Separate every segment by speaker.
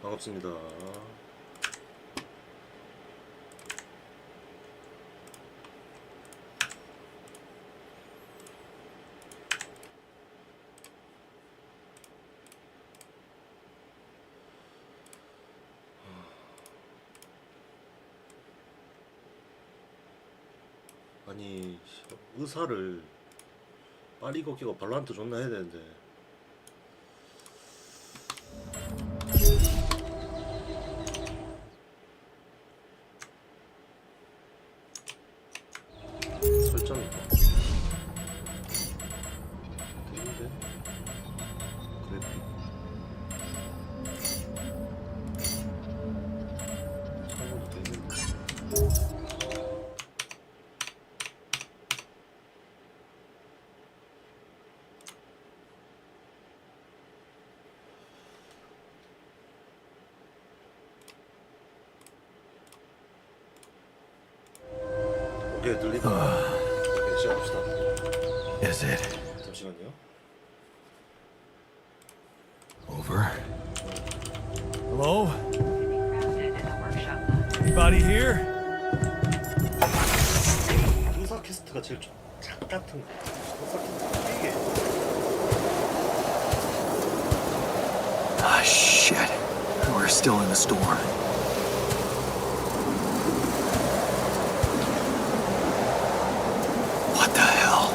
Speaker 1: 반갑습니다. 아니 의사를 빨리 걷기가 발로란트 존나 해야 되는데 설정이 되는데 그래픽 참고도 되는데 오케이 들리다. 오케이 시작합시다.
Speaker 2: Is it
Speaker 1: 잠시만요.
Speaker 2: over? Hello? Anybody here?
Speaker 1: 의사 퀘스트가 제일 작 같은 거. 의사 퀘스트 이게
Speaker 2: Ah, shit. We're still in the storm. What the hell?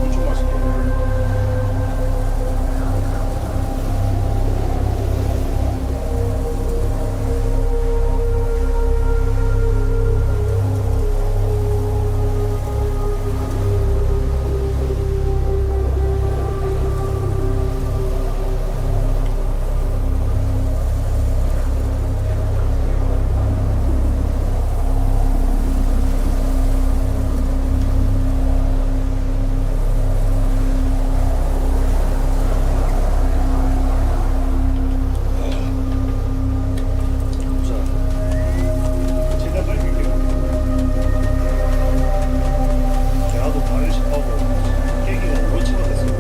Speaker 1: 엄청 맛있게. 자, 제가 밝힐게요. 제가도 발을 씹하고 깨기가 옳지가 됐어요.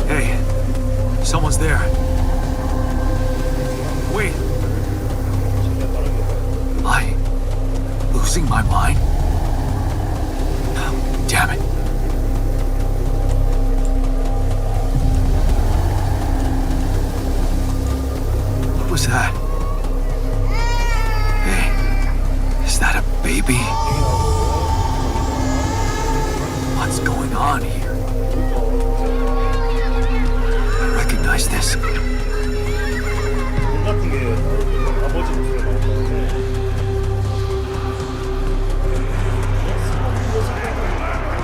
Speaker 2: Hey, someone's there. Wait,
Speaker 1: 제가 빠르게.
Speaker 2: am I losing my mind? Oh, damn it. What was that? Hey, is that a baby? What's going on here? I recognize this.
Speaker 1: 돈 같은 게 아버지 목소리가 나오는데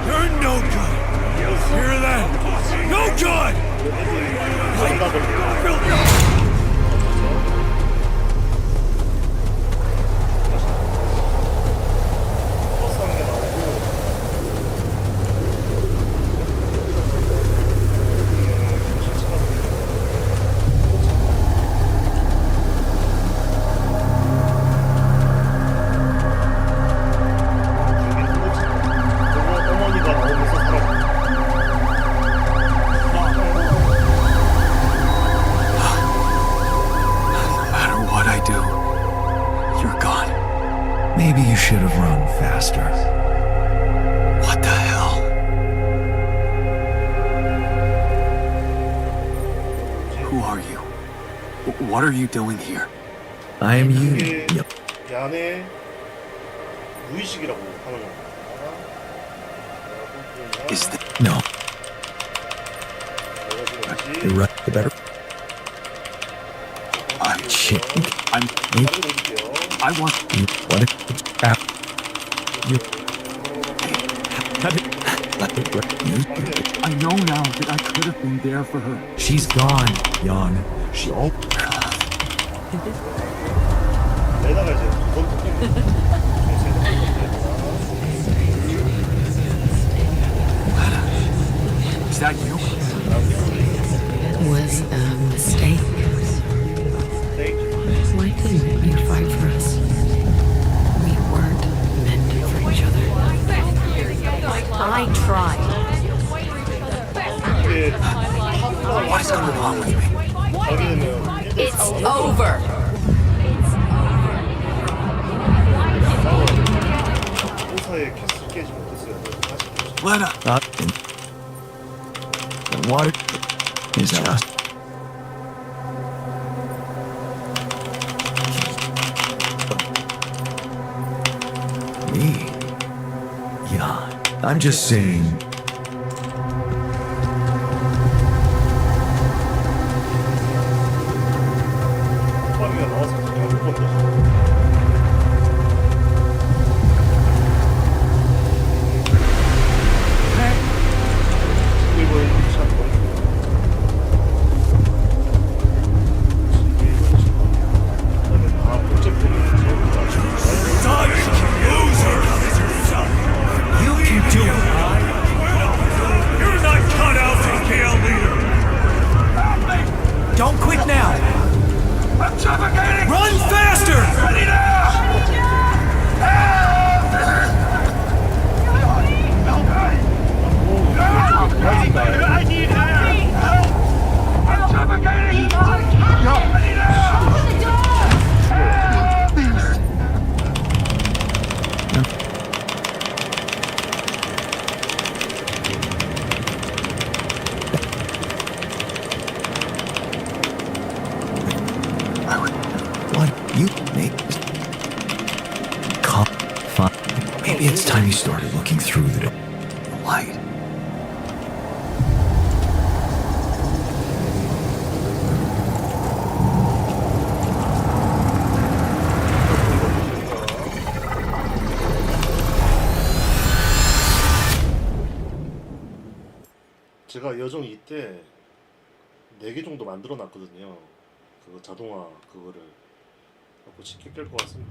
Speaker 2: You're no good. Hear that? No good.
Speaker 1: 생각을 버스 한 개 나오고 어머니가 나오면서 살아.
Speaker 2: No matter what I do, you're gone. Maybe you should have run faster. What the hell? Who are you? What are you doing here? I am you.
Speaker 1: 이게 이 안에 무의식이라고 하는 겁니다.
Speaker 2: Is that no? You're right. The better. I'm shit. I'm. I want you. What? You. I know now that I could have been there for her. She's gone, young. She.
Speaker 1: 내다가 이제
Speaker 2: Is that you?
Speaker 3: Was a mistake. Why couldn't you fight for us? We weren't meant for each other. I tried.
Speaker 2: What's going on with me?
Speaker 3: It's over.
Speaker 1: 호사의 캐스 깨지 못했어요.
Speaker 2: Let up. What is that? Me? Yeah, I'm just saying.
Speaker 1: 호박이가 나와서 그냥 못 건다.
Speaker 2: You can do it.
Speaker 4: You're not cut out to kill leader!
Speaker 2: Don't quit now.
Speaker 4: I'm suffocating!
Speaker 2: Run faster.
Speaker 4: Ready now! I need help! I'm suffocating! Ready now!
Speaker 2: What you make? Come, fine. Maybe it's time you started looking through the light.
Speaker 1: 제가 여정 이때 4개 정도 만들어 놨거든요. 그거 자동화 그거를 갖고 쉽게 깰 것 같습니다.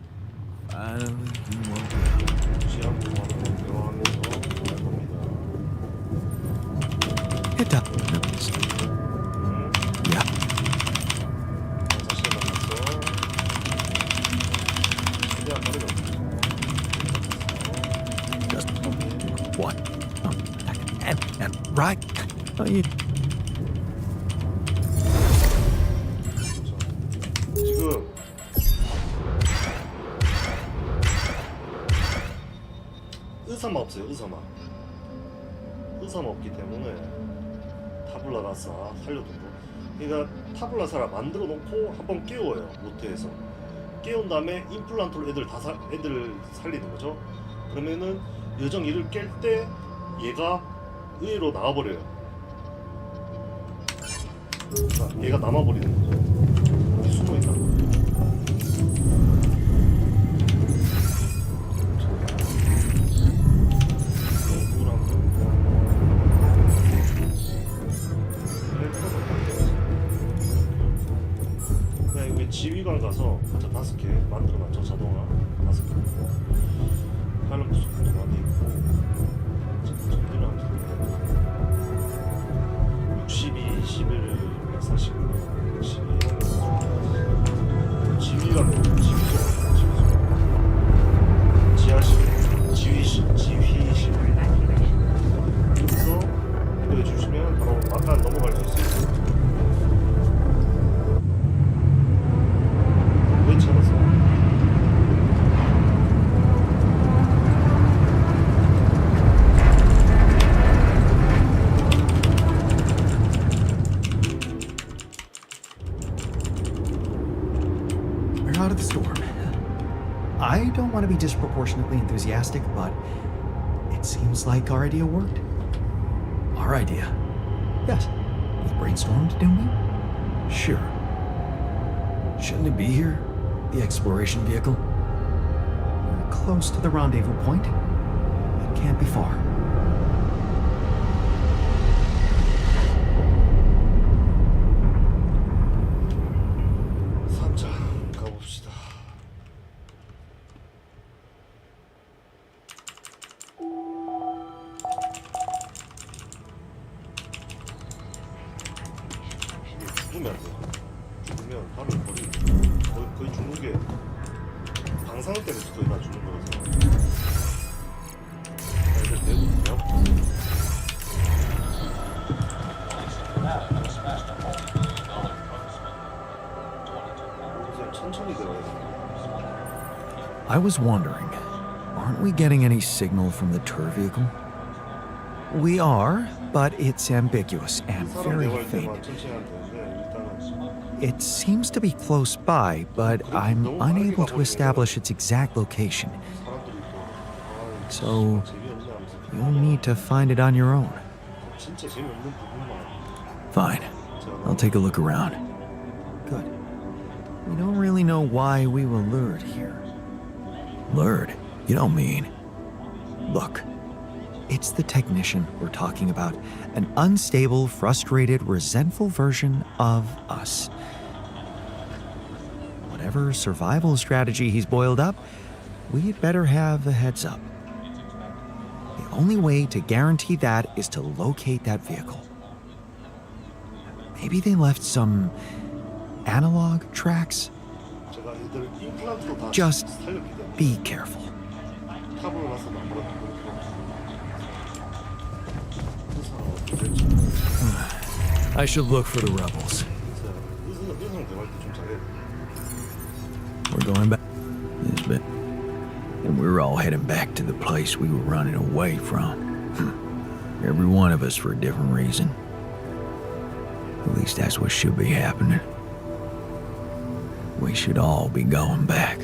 Speaker 1: 지하부하고 대화하면서 할 겁니다.
Speaker 2: Hit that. Yeah.
Speaker 1: 다시 만나서 최대한 빠르게
Speaker 2: Just what? Right. You.
Speaker 1: 지금 의사마 없어요. 의사마 없기 때문에 타블라라사 살려두고, 그러니까 타블라사라 만들어 놓고 한번 깨워요. 로트에서 깨운 다음에 임플란트로 애들 살리는 거죠. 그러면은 여정 일을 깰 때 얘가 의외로 나와버려요. 그러니까 얘가 남아버리는 거죠. 어디 숨어있다. 그냥 여기 지휘관 가서 가짜 5개 만들어놨죠. 자동화 5개. 하는 부속품도 많이 있고. 정리를 하면 62, 21, 140, 12 지휘관 지하실, 지휘실 여기서 해주시면 바로 아까 넘어갈 수 있어요. 왜 찾았어?
Speaker 2: Out of the storm. I don't want to be disproportionately enthusiastic, but it seems like our idea worked. Our idea? Yes. We brainstormed, didn't we? Sure. Shouldn't it be here? The exploration vehicle? We're close to the rendezvous point. It can't be far.
Speaker 1: 죽으면 안 돼. 죽으면 바로 거의 죽는 게 방사능 때문에 거의 다 죽는 거라서. 자, 이제 내보세요. 천천히 들어가야 돼.
Speaker 2: I was wondering, aren't we getting any signal from the tour vehicle? We are, but it's ambiguous and
Speaker 1: 사람
Speaker 2: very
Speaker 1: 대화할
Speaker 2: faint.
Speaker 1: 때만 천천히 하면 되는데 일단은
Speaker 2: It seems to be close by, but I'm unable to establish its exact location.
Speaker 1: 사람들이 또
Speaker 2: So,
Speaker 1: 재미없네 하면서
Speaker 2: you'll need to find it on your own.
Speaker 1: 진짜 재미없는 부분만
Speaker 2: Fine, I'll take a look around. Good. We don't really know why we were lured here. Lured? You don't mean. Look, it's the technician we're talking about. An unstable, frustrated, resentful version of us. Whatever survival strategy he's boiled up, we'd better have a heads up. The only way to guarantee that is to locate that vehicle. Maybe they left some analog tracks?
Speaker 1: 제가 애들 임플란트로 다
Speaker 2: Just
Speaker 1: 살렸기 때문에
Speaker 2: be careful.
Speaker 1: 탑을 나서 아무것도 모르고 의사가 어떻게 될지
Speaker 2: I should look for the rebels.
Speaker 1: 의사랑 대화할 때 좀 잘해야 돼.
Speaker 2: We're going back. Yes, but and we're all heading back to the place we were running away from. Every one of us for a different reason. At least that's what should be happening. We should all be going back.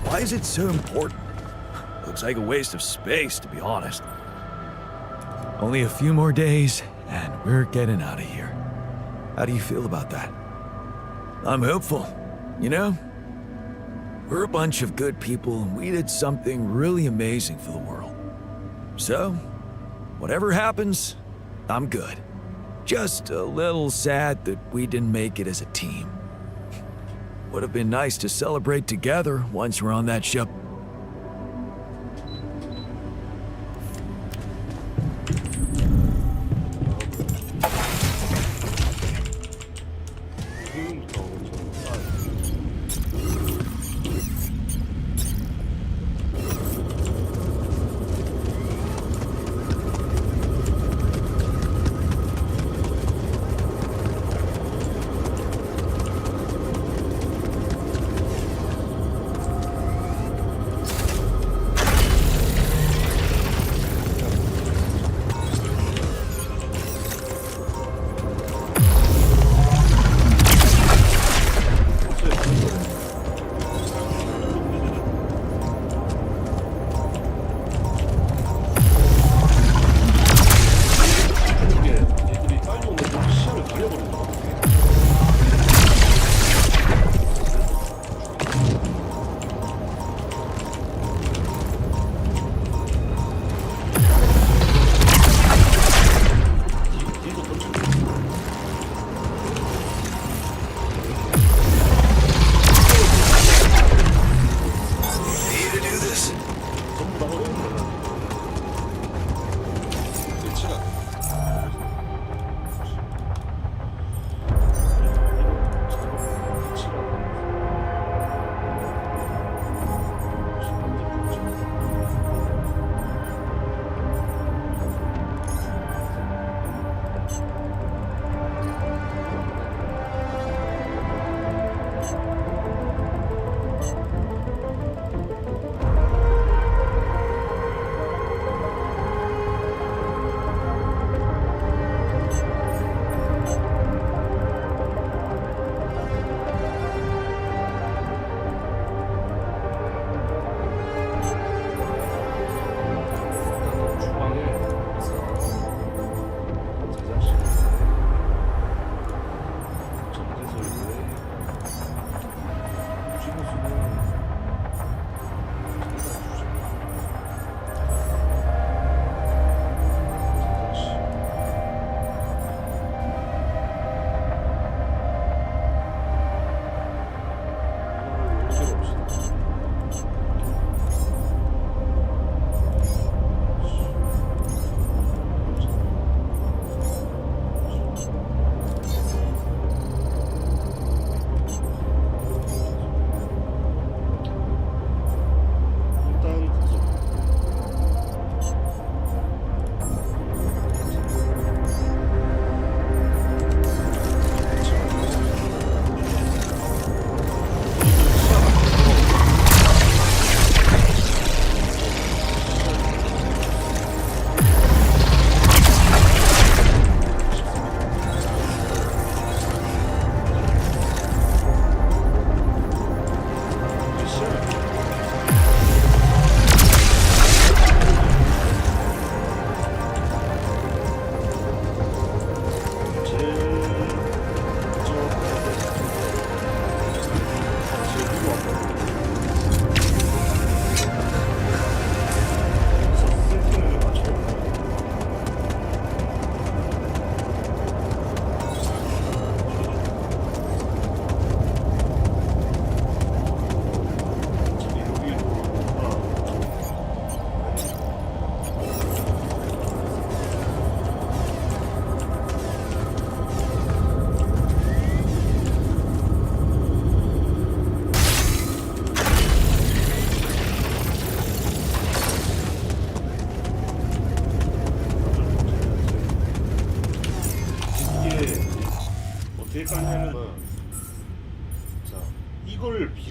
Speaker 2: Why is it so important? Looks like a waste of space, to be honest. Only a few more days, and we're getting out of here. How do you feel about that? I'm hopeful. You know, we're a bunch of good people, and we did something really amazing for the world. So, whatever happens, I'm good. Just a little sad that we didn't make it as a team. Would have been nice to celebrate together once we're on that ship.
Speaker 1: 지금부터 먼저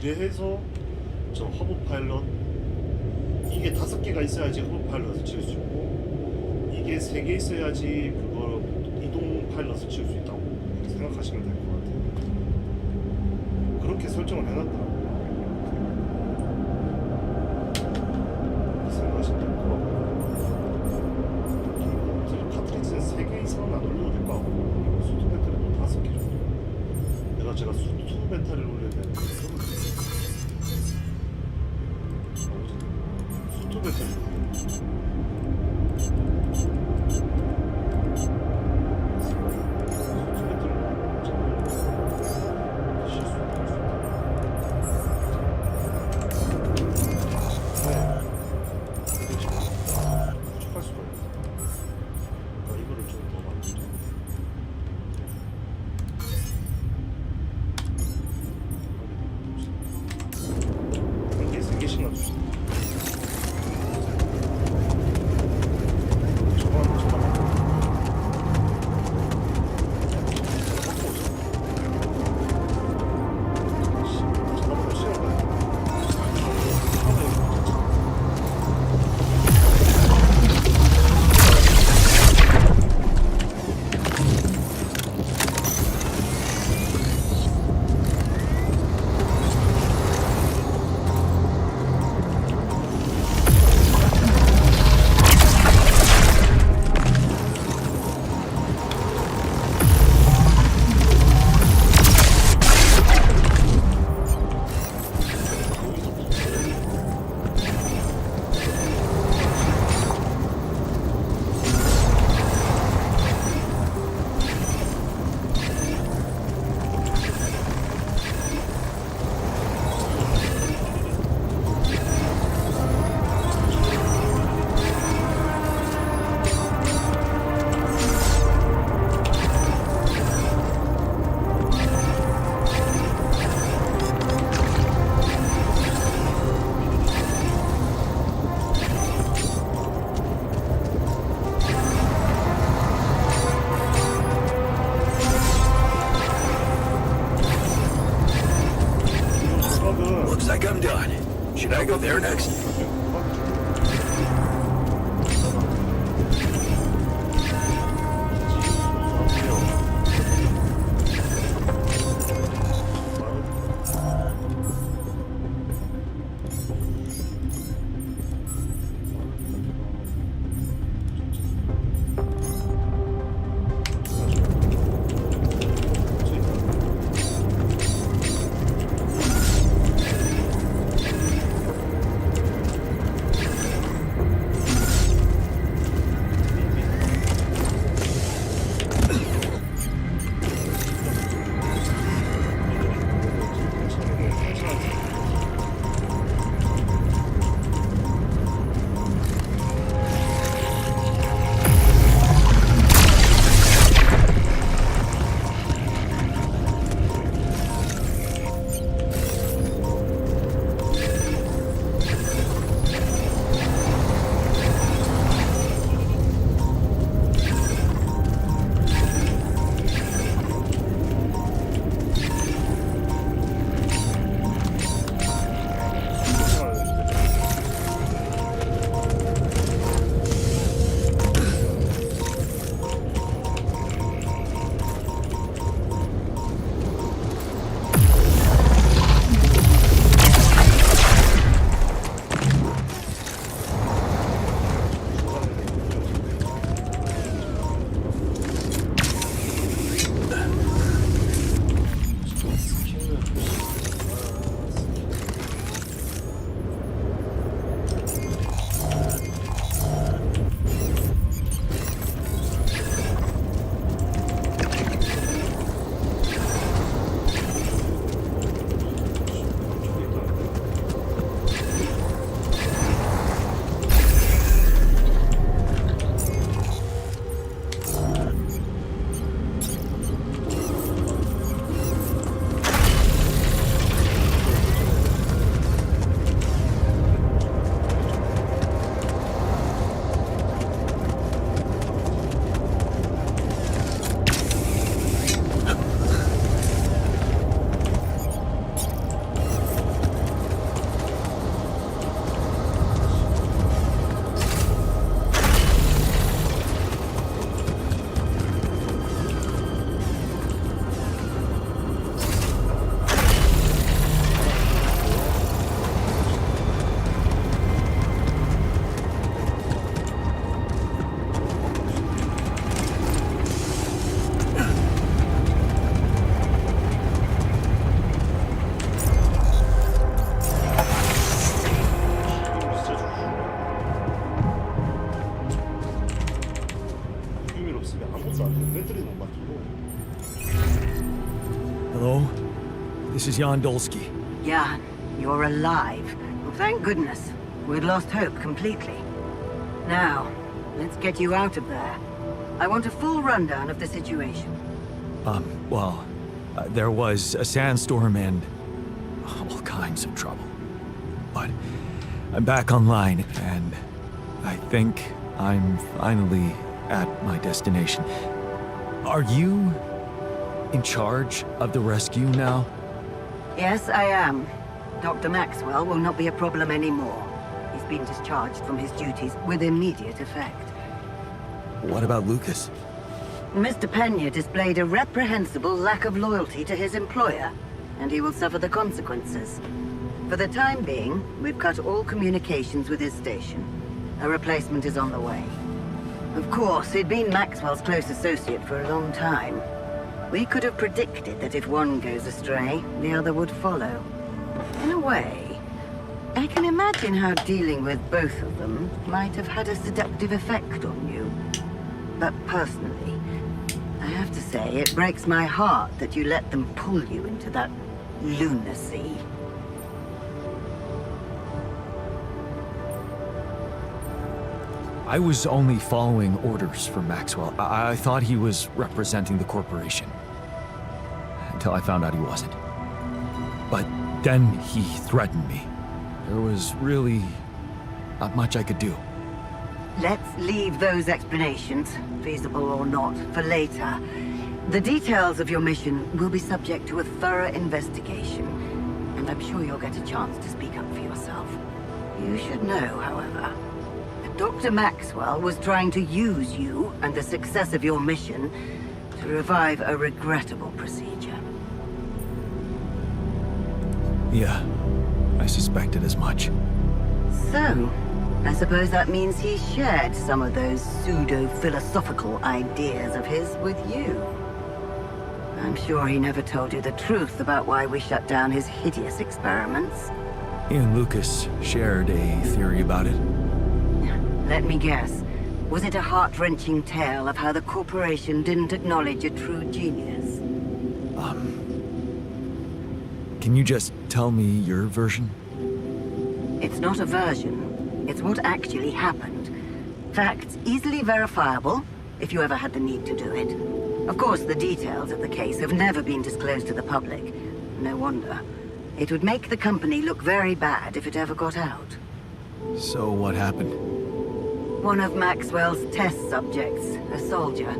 Speaker 1: 그래서 저 허브 파일럿 이게 5개가 있어야지 허브 파일럿을 지을 수 있고 이게 3개 있어야지 그거 이동 파일럿을 지을 수 있다고 생각하시면 될 것 같아요. 그렇게 설정을 해놨더라고요. 생각하시면 될 것 같고 카트리지는 3개 이상은 안 올려도 될 것 같고 수트 배터리도 5개 정도. 제가 수트 배터리를 올려야 되는데 수트 배터리
Speaker 5: Hello? This is Jan Dolsky.
Speaker 6: Jan, you're alive. Well, thank goodness. We'd lost hope completely. Now, let's get you out of there. I want a full rundown of the situation.
Speaker 5: There was a sandstorm and all kinds of trouble. But I'm back online, and I think I'm finally at my destination. Are you in charge of the rescue now?
Speaker 6: Yes, I am. Dr. Maxwell will not be a problem anymore. He's been discharged from his duties with immediate effect.
Speaker 5: What about Lucas?
Speaker 6: Mr. Pena displayed a reprehensible lack of loyalty to his employer, and he will suffer the consequences. For the time being, we've cut all communications with his station. A replacement is on the way. Of course, he'd been Maxwell's close associate for a long time. We could have predicted that if one goes astray, the other would follow. In a way, I can imagine how dealing with both of them might have had a seductive effect on you. But personally, I have to say it breaks my heart that you let them pull you into that lunacy.
Speaker 5: I was only following orders from Maxwell. I thought he was representing the corporation. Until I found out he wasn't. But then he threatened me. There was really not much I could do.
Speaker 6: Let's leave those explanations, feasible or not, for later. The details of your mission will be subject to a thorough investigation, and I'm sure you'll get a chance to speak up for yourself. You should know, however, that Dr. Maxwell was trying to use you and the success of your mission to revive a regrettable procedure.
Speaker 5: Yeah, I suspected as much.
Speaker 6: So, I suppose that means he shared some of those pseudo-philosophical ideas of his with you. I'm sure he never told you the truth about why we shut down his hideous experiments.
Speaker 5: He and Lucas shared a theory about it.
Speaker 6: Let me guess. Was it a heart-wrenching tale of how the corporation didn't acknowledge a true genius?
Speaker 5: Can you just tell me your version?
Speaker 6: It's not a version. It's what actually happened. Facts easily verifiable, if you ever had the need to do it. Of course, the details of the case have never been disclosed to the public. No wonder. It would make the company look very bad if it ever got out.
Speaker 5: So what happened?
Speaker 6: One of Maxwell's test subjects, a soldier,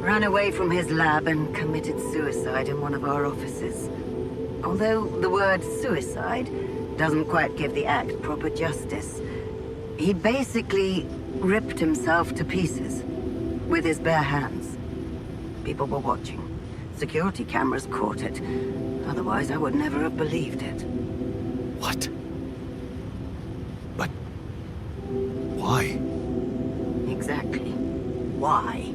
Speaker 6: ran away from his lab and committed suicide in one of our offices. Although the word suicide doesn't quite give the act proper justice. He basically ripped himself to pieces with his bare hands. People were watching. Security cameras caught it. Otherwise, I would never have believed it.
Speaker 5: What? But why?
Speaker 6: Exactly. Why?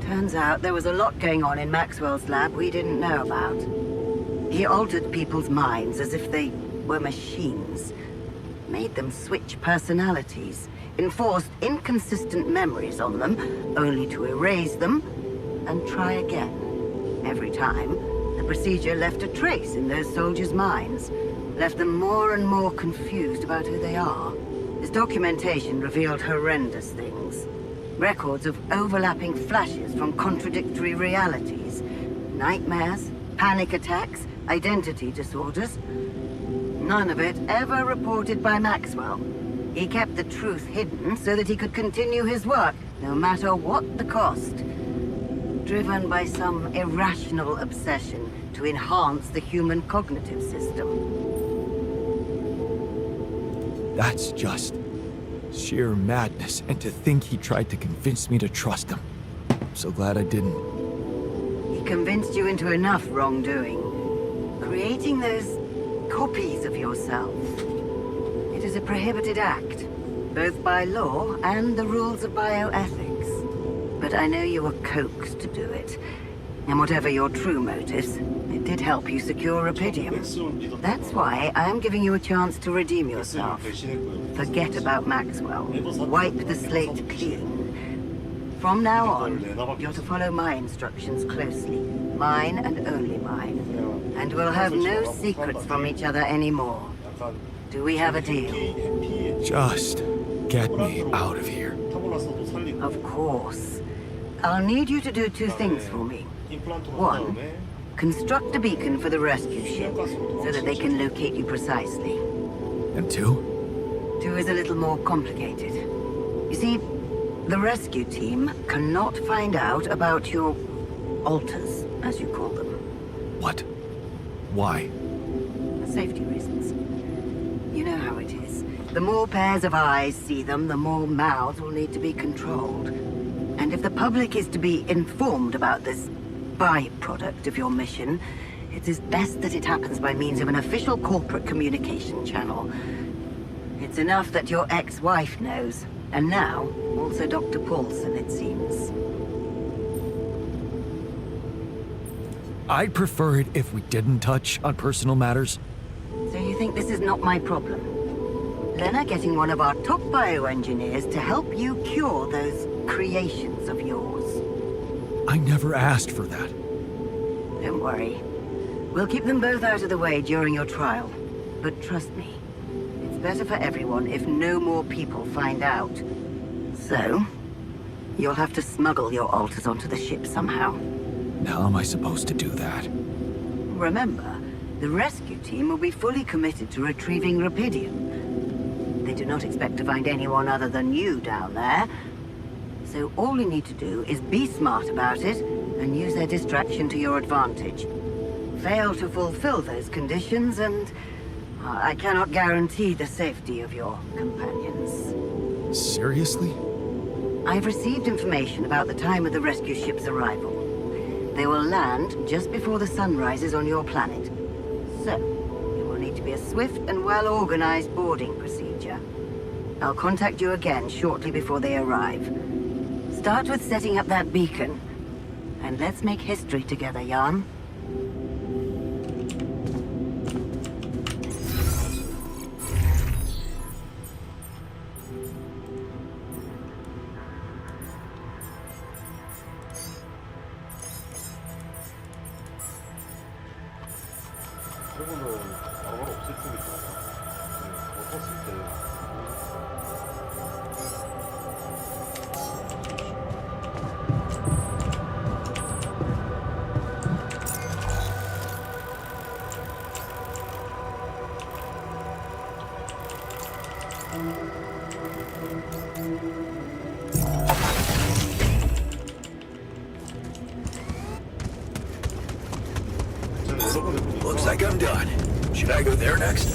Speaker 6: Turns out there was a lot going on in Maxwell's lab we didn't know about. He altered people's minds as if they were machines. Made them switch personalities. Enforced inconsistent memories on them, only to erase them and try again. Every time, the procedure left a trace in those soldiers' minds. Left them more and more confused about who they are. His documentation revealed horrendous things. Records of overlapping flashes from contradictory realities. Nightmares, panic attacks, identity disorders. None of it ever reported by Maxwell. He kept the truth hidden so that he could continue his work, no matter what the cost. Driven by some irrational obsession to enhance the human cognitive system.
Speaker 5: That's just sheer madness, and to think he tried to convince me to trust him. I'm so glad I didn't.
Speaker 6: He convinced you into enough wrongdoing. Creating those copies of yourself. It is a prohibited act, both by law and the rules of bioethics. But I know you were coaxed to do it. And whatever your true motives, it did help you secure Rapidium. That's why I am giving you a chance to redeem yourself. Forget about Maxwell. Wipe the slate clean. From now on, you're to follow my instructions closely. mine and only mine.
Speaker 1: 그냥
Speaker 6: And we'll have no
Speaker 1: 설치하고
Speaker 6: secrets
Speaker 1: 한다.
Speaker 6: from each other anymore.
Speaker 1: 약간
Speaker 6: Do we have a deal?
Speaker 1: 해피
Speaker 5: Just get me out of here.
Speaker 1: 타블라서도 살리고
Speaker 6: Of course. I'll need you to do two things for me.
Speaker 1: 임플란트로 한
Speaker 6: One.
Speaker 1: 다음에
Speaker 6: Construct a beacon for the rescue ship so that they can locate you precisely.
Speaker 5: And two?
Speaker 6: Two is a little more complicated. You see, the rescue team cannot find out about your alters, as you call them.
Speaker 5: What? Why?
Speaker 6: Safety reasons. You know how it is. The more pairs of eyes see them, the more mouths will need to be controlled. And if the public is to be informed about this byproduct of your mission, it is best that it happens by means of an official corporate communication channel. It's enough that your ex-wife knows, and now also Dr. Paulson, it seems.
Speaker 5: I'd prefer it if we didn't touch on personal matters.
Speaker 6: So you think this is not my problem? Lena getting one of our top bioengineers to help you cure those creations of yours.
Speaker 5: I never asked for that.
Speaker 6: Don't worry. We'll keep them both out of the way during your trial. But trust me, it's better for everyone if no more people find out. So, you'll have to smuggle your alters onto the ship somehow.
Speaker 5: How am I supposed to do that?
Speaker 6: Remember, the rescue team will be fully committed to retrieving Rapidium. They do not expect to find anyone other than you down there. So all you need to do is be smart about it and use their distraction to your advantage. Fail to fulfill those conditions and I cannot guarantee the safety of your companions.
Speaker 5: Seriously?
Speaker 6: I've received information about the time of the rescue ship's arrival. They will land just before the sun rises on your planet. So, it will need to be a swift and well-organized boarding procedure. I'll contact you again shortly before they arrive. Start with setting up that beacon. And let's make history together, Jan.
Speaker 1: 저거는 바로 없을 테니까 어떻을 때
Speaker 5: Looks like I'm done. Should I go there next?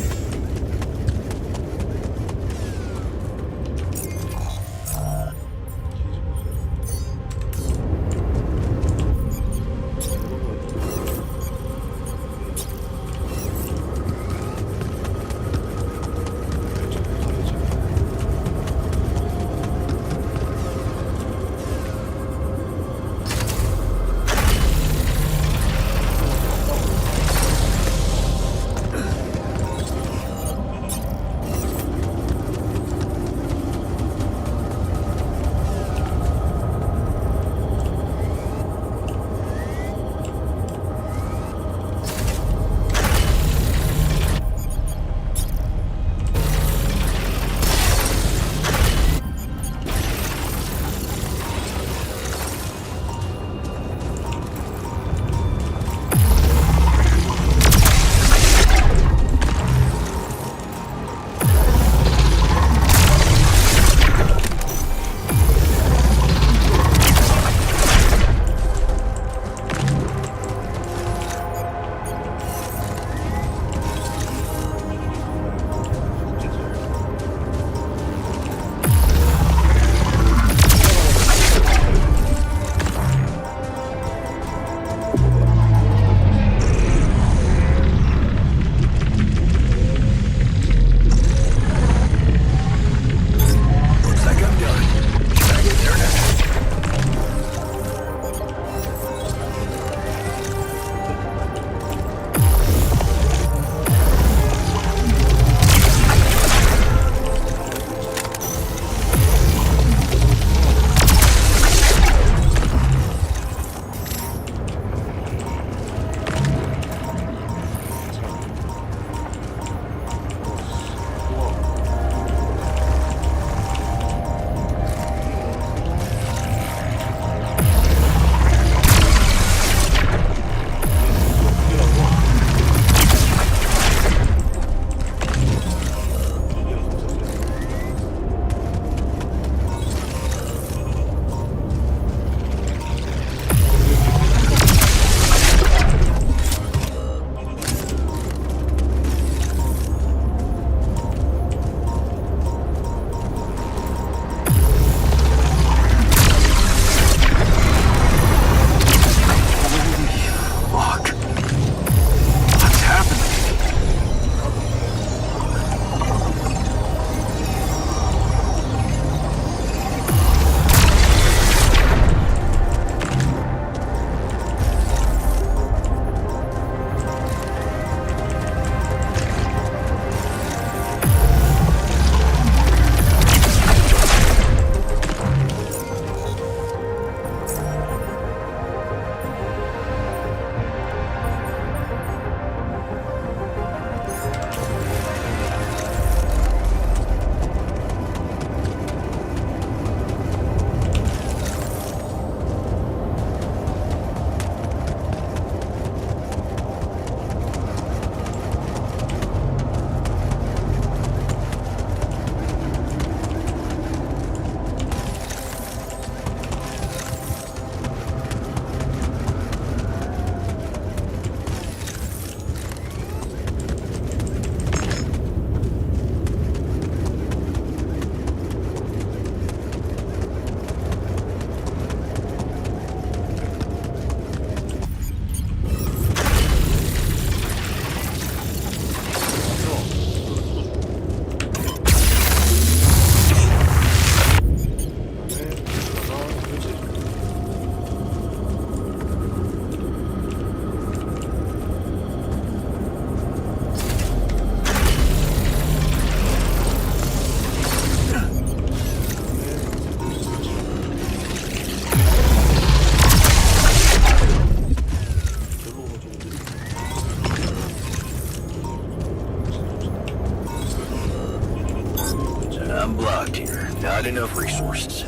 Speaker 7: got enough resources.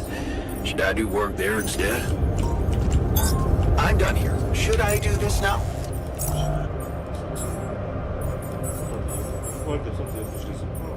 Speaker 7: Should I do work there instead? I'm done here. Should I do this now?
Speaker 1: 후보할 게 없어도 보실 수 있구나.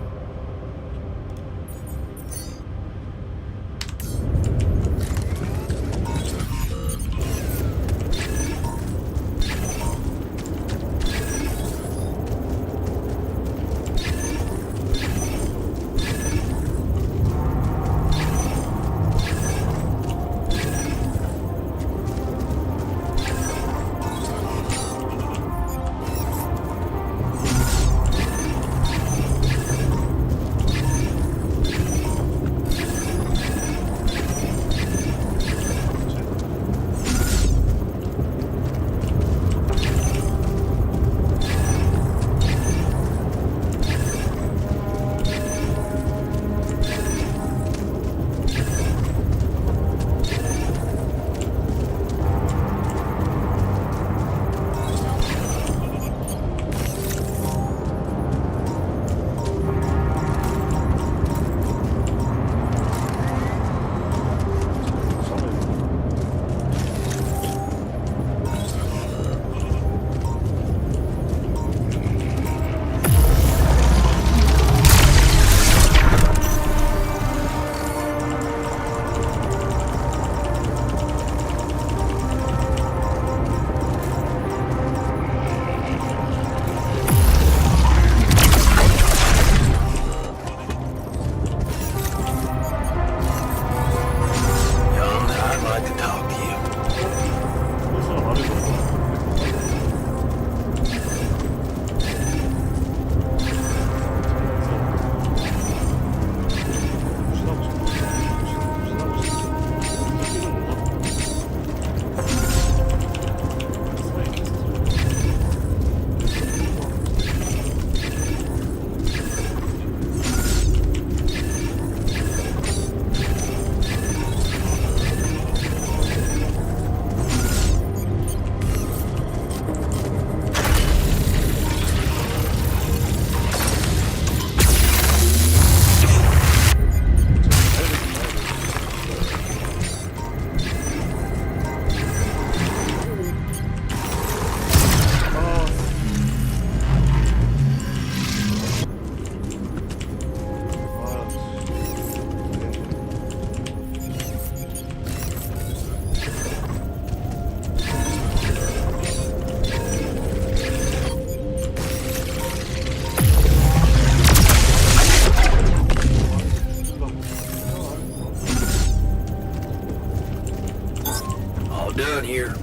Speaker 7: Done here.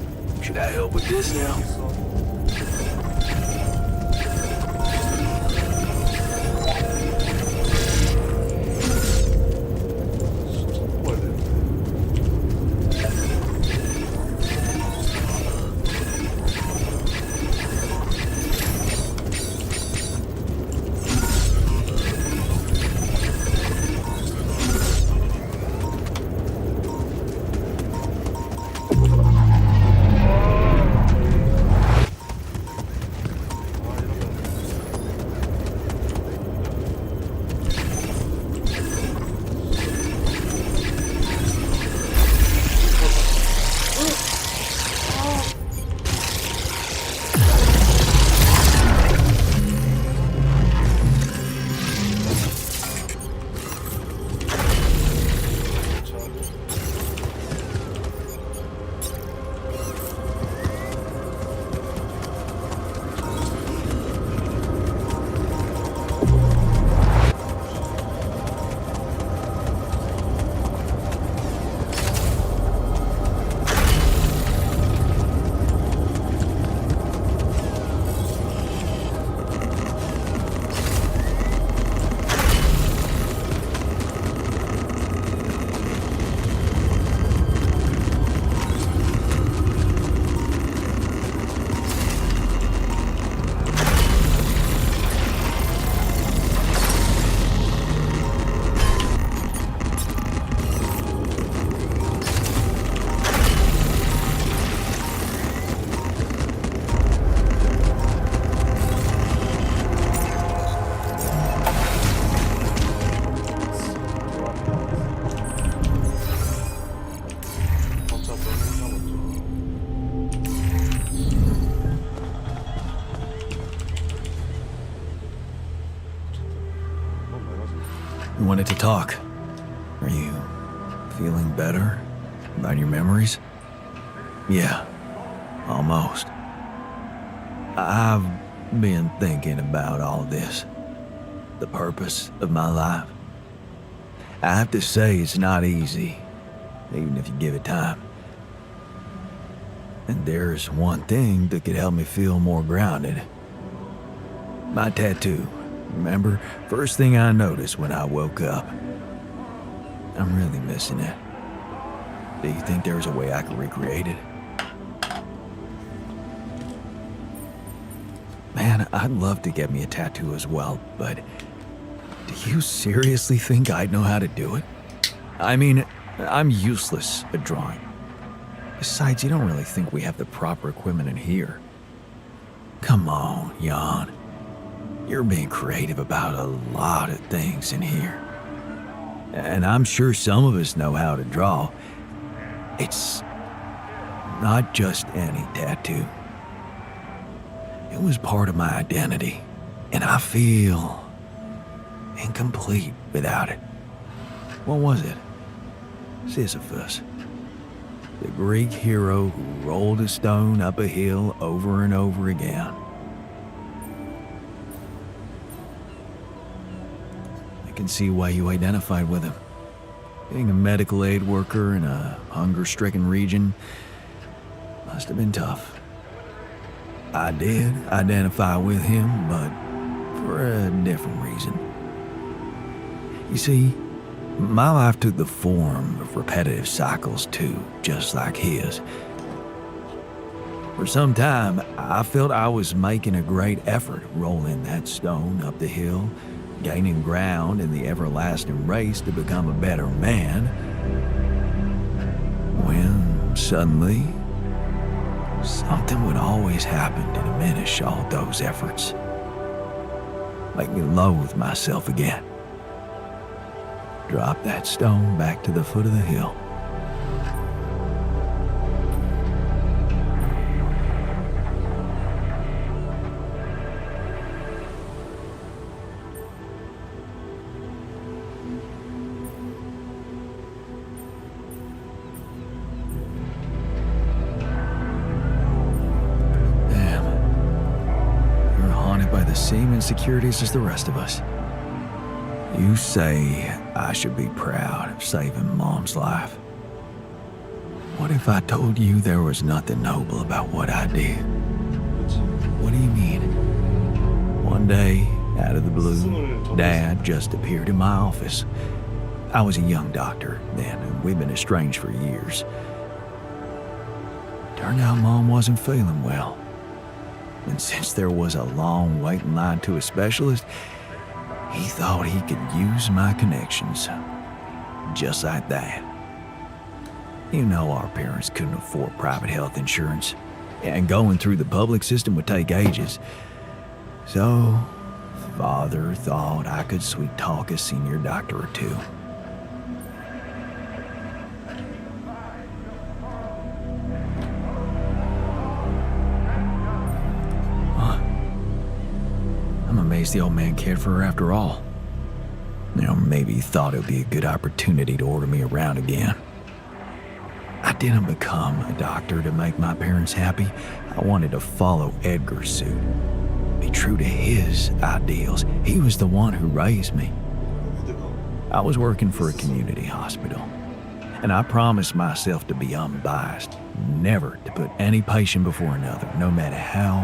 Speaker 7: Should I help with this now?
Speaker 5: wanted to talk. Are you feeling better about your memories? Yeah, almost. I've been thinking about all this. The purpose of my life. I have to say it's not easy, even if you give it time. And there's one thing that could help me feel more grounded. My tattoo. Remember? First thing I noticed when I woke up. I'm really missing it. Do you think there's a way I could recreate it? Man, I'd love to get me a tattoo as well, but do you seriously think I'd know how to do it? I mean, I'm useless at drawing. Besides, you don't really think we have the proper equipment in here. Come on, Jan. You're being creative about a lot of things in here. And I'm sure some of us know how to draw. It's not just any tattoo. It was part of my identity, and I feel incomplete without it. What was it? Sisyphus. The Greek hero who rolled a stone up a hill over and over again. I can see why you identified with him. Being a medical aid worker in a hunger-stricken region must have been tough. I did identify with him, but for a different reason. You see, my life took the form of repetitive cycles too, just like his. For some time, I felt I was making a great effort rolling that stone up the hill, gaining ground in the everlasting race to become a better man, when suddenly something would always happen to diminish all those efforts. Make me loathe myself again. Drop that stone back to the foot of the hill. Same insecurities as the rest of us. You say I should be proud of saving Mom's life. What if I told you there was nothing noble about what I did? What do you mean? One day, out of the blue, Dad just appeared in my office. I was a young doctor then, and we'd been estranged for years. Turned out Mom wasn't feeling well. And since there was a long waiting line to a specialist, he thought he could use my connections. Just like that. You know our parents couldn't afford private health insurance, and going through the public system would take ages. So, Father thought I could sweet talk a senior doctor or two. The old man cared for her after all. You know, maybe he thought it would be a good opportunity to order me around again. I didn't become a doctor to make my parents happy. I wanted to follow Edgar's suit. Be true to his ideals. He was the one who raised me. I was working for a community hospital, and I promised myself to be unbiased, never to put any patient before another, no matter how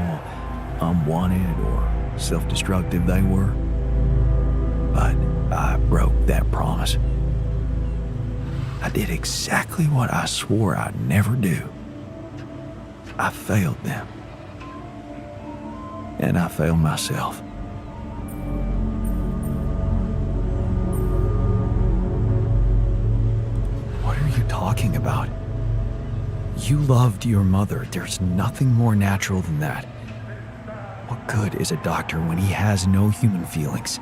Speaker 5: unwanted or self-destructive they were. But I broke that promise. I did exactly what I swore I'd never do. I failed them. And I failed myself. What are you talking about? You loved your mother. There's nothing more natural than that. What good is a doctor when he has no human feelings?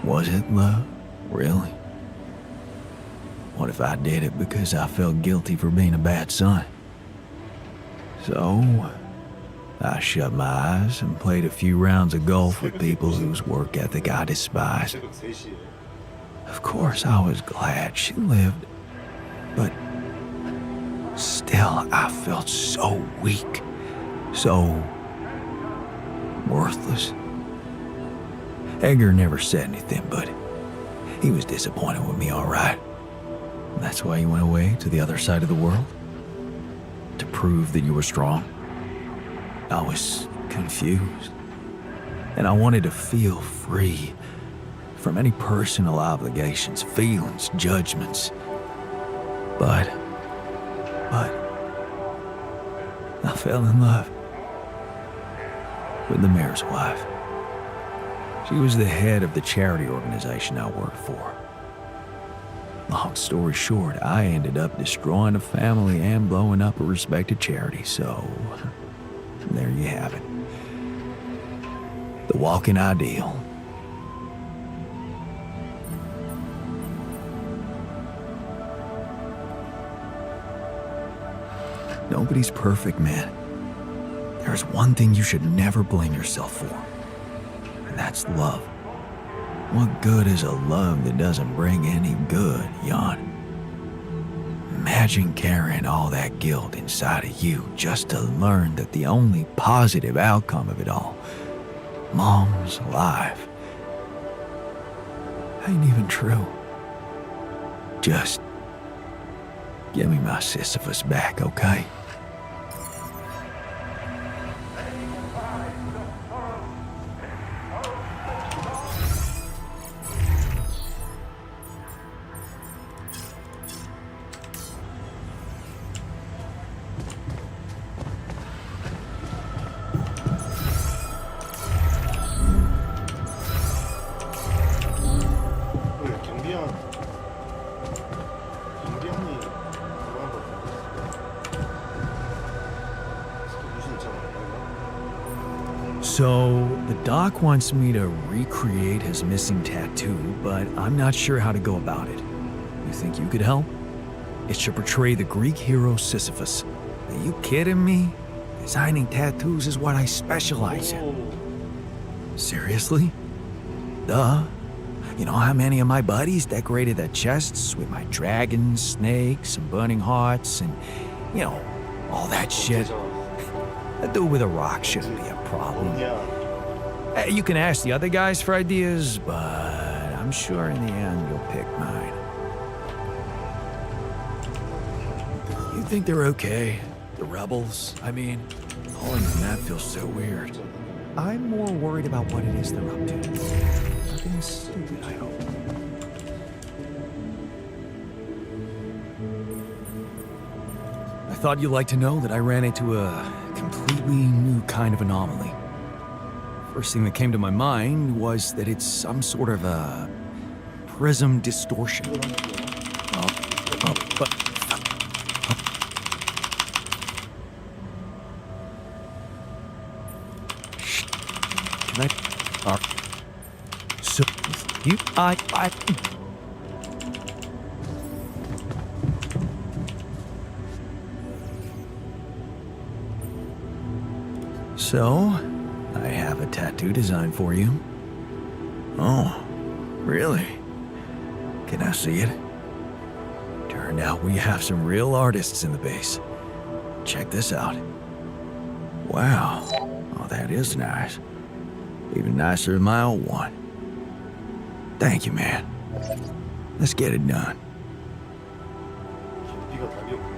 Speaker 5: Was it love? Really? What if I did it because I felt guilty for being a bad son? So, I shut my eyes and played a few rounds of golf with people whose work ethic I despise. Of course, I was glad she lived, but still, I felt so weak, so worthless. Edgar never said anything, but he was disappointed with me, all right. That's why you went away to the other side of the world? To prove that you were strong? I was confused, and I wanted to feel free from any personal obligations, feelings, judgments. But I fell in love with the mayor's wife. She was the head of the charity organization I worked for. Long story short, I ended up destroying a family and blowing up a respected charity, so there you have it. The walking ideal. Nobody's perfect, man. There's one thing you should never blame yourself for, and that's love. What good is a love that doesn't bring any good, Jan? Imagine carrying all that guilt inside of you just to learn that the only positive outcome of it all, Mom's alive, ain't even true. Just give me my Sisyphus back, okay?
Speaker 1: 경비원이 들어간 것 같은데. 무슨 있잖아.
Speaker 5: So, the doc wants me to recreate his missing tattoo, but I'm not sure how to go about it. You think you could help? It should portray the Greek hero Sisyphus. Are you kidding me? Designing tattoos is what I specialize in. Seriously? Duh. You know how many of my buddies decorated their chests with my dragons, snakes, and burning hearts, and, you know, all that shit? A dude with a rock shouldn't be a problem. You can ask the other guys for ideas, but I'm sure in the end you'll pick mine. You think they're okay? The rebels? I mean, calling them that feels so weird. I'm more worried about what it is they're up to. Nothing stupid, I hope. I thought you'd like to know that I ran into a completely new kind of anomaly. First thing that came to my mind was that it's some sort of a prism distortion. Can I? So you, I. So, I have a tattoo design for you. Oh, really? Can I see it? Turned out we have some real artists in the base. Check this out. Wow. Oh, that is nice. Even nicer than my old one. Thank you, man. Let's get it done.
Speaker 1: 경비가 답이 없고.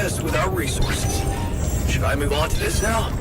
Speaker 7: best with our resources. Should I move on to this now?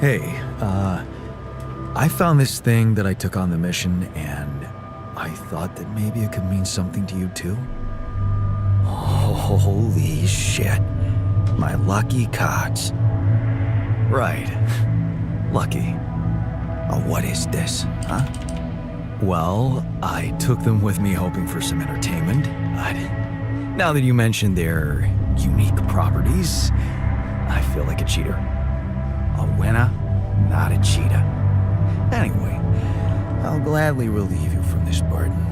Speaker 5: Hey, I found this thing that I took on the mission, and I thought that maybe it could mean something to you too. Holy shit. My lucky cards. Right. Lucky. What is this, huh? Well, I took them with me hoping for some entertainment, but now that you mentioned their unique properties, I feel like a cheater. A winner, not a cheater. Anyway, I'll gladly relieve you from this burden.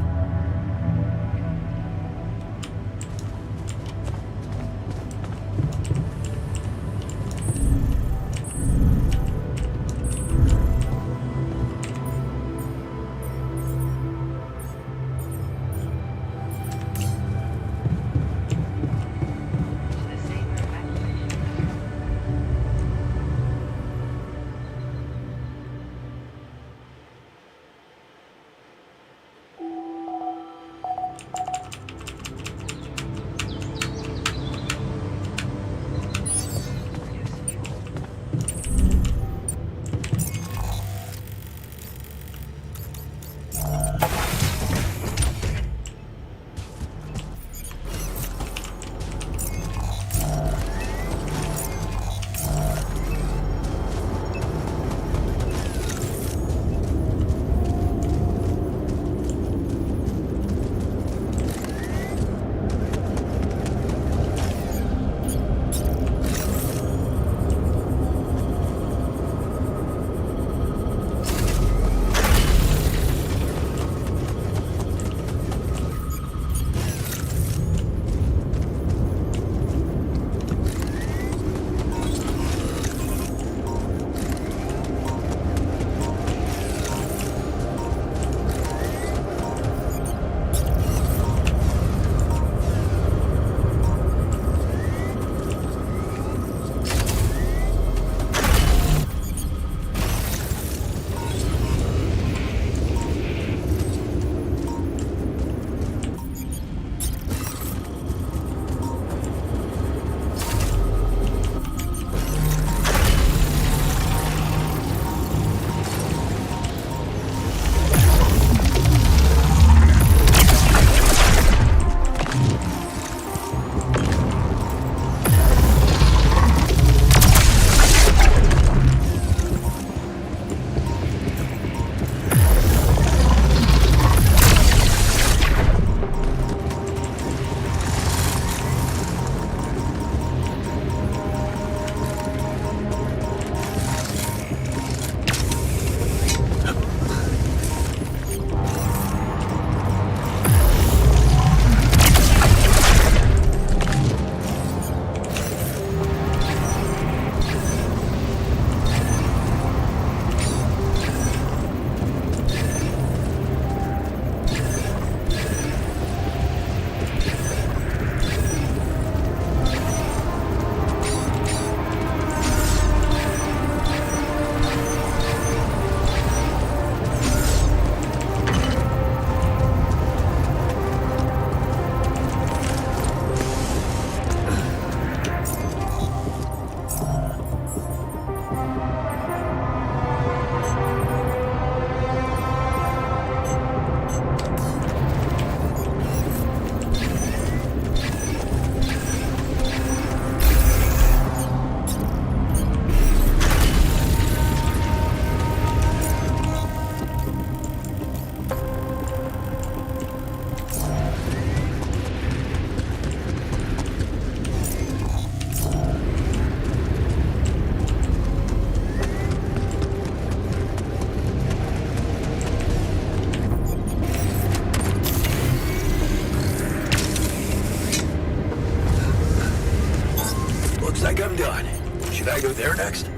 Speaker 7: I'm done. Should I go there next?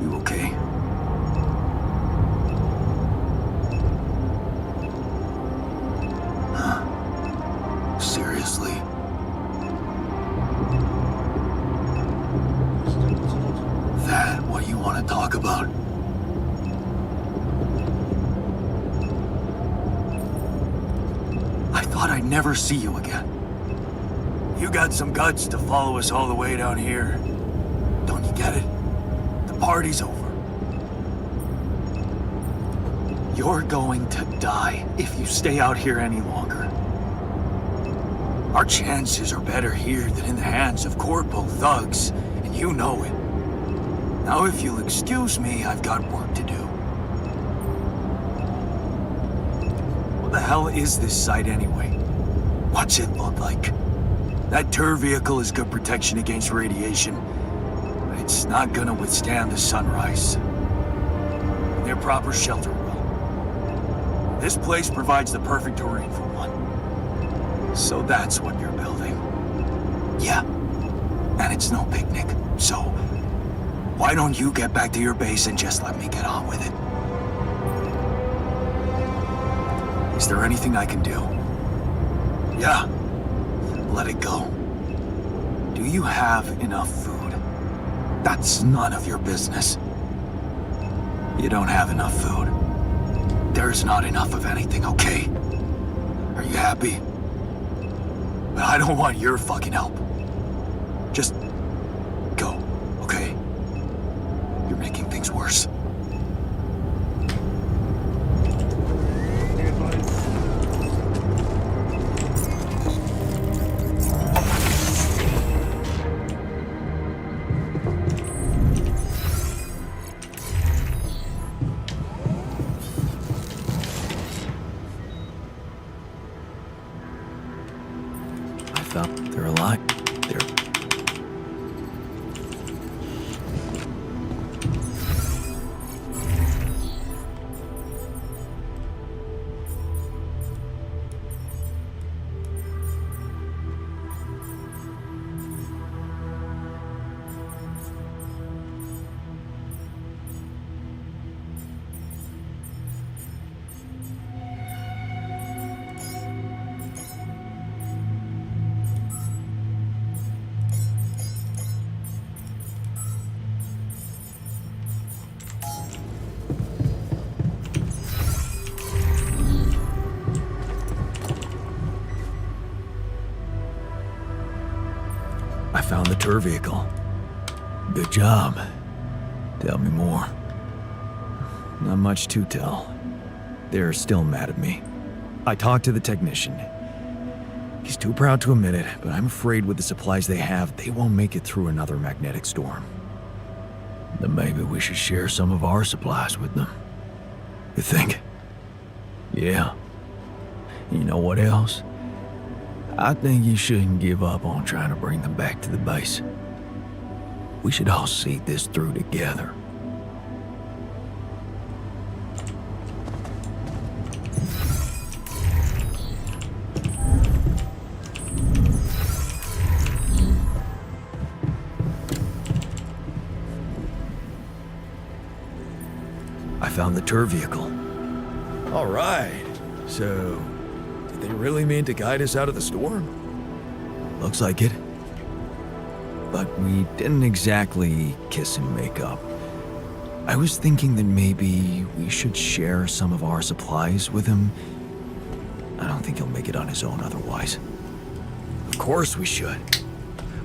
Speaker 7: You okay? Seriously? That what you want to talk about? I thought I'd never see you again. You got some guts to follow us all the way down here. Don't you get it? The party's over. You're going to die if you stay out here any longer. Our chances are better here than in the hands of corpo thugs, and you know it. Now, if you'll excuse me, I've got work to do. What the hell is this site anyway? What's it look like? That tour vehicle is good protection against radiation, but it's not gonna withstand the sunrise. Their proper shelter will. This place provides the perfect terrain for one. So that's what you're building. Yeah, and it's no picnic, so why don't you get back to your base and just let me get on with it? Is there anything I can do? Yeah, let it go. Do you have enough food? That's none of your business. You don't have enough food. There's not enough of anything, okay? Are you happy? But I don't want your fucking help. Just go, okay? You're making things worse. They're alive. They're... I found the tour vehicle. Good job. Tell me more. Not much to tell. They're still mad at me. I talked to the technician. He's too proud to admit it, but I'm afraid with the supplies they have, they won't make it through another magnetic storm. Then maybe we should share some of our supplies with them. You think? Yeah. You know what else? I think you shouldn't give up on trying to bring them back to the base. We should all see this through together. I found the tour vehicle. All right. So, did they really mean to guide us out of the storm? Looks like it. But we didn't exactly kiss and make up. I was thinking that maybe we should share some of our supplies with him. I don't think he'll make it on his own otherwise. Of course we should.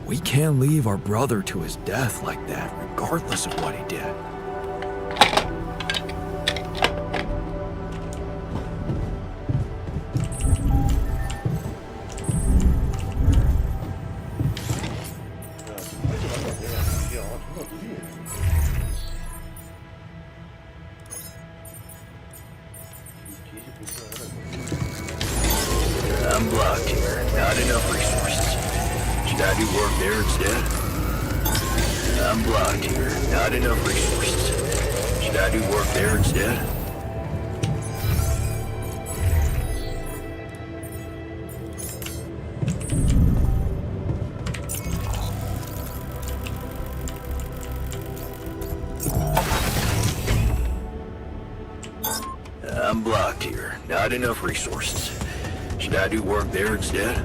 Speaker 7: We can't leave our brother to his death like that, regardless of what he did. I'm blocked here. Not enough resources. Should I do work there instead? I'm blocked here. Not enough resources. Should I do work there instead? not enough resources. Should I do work there instead?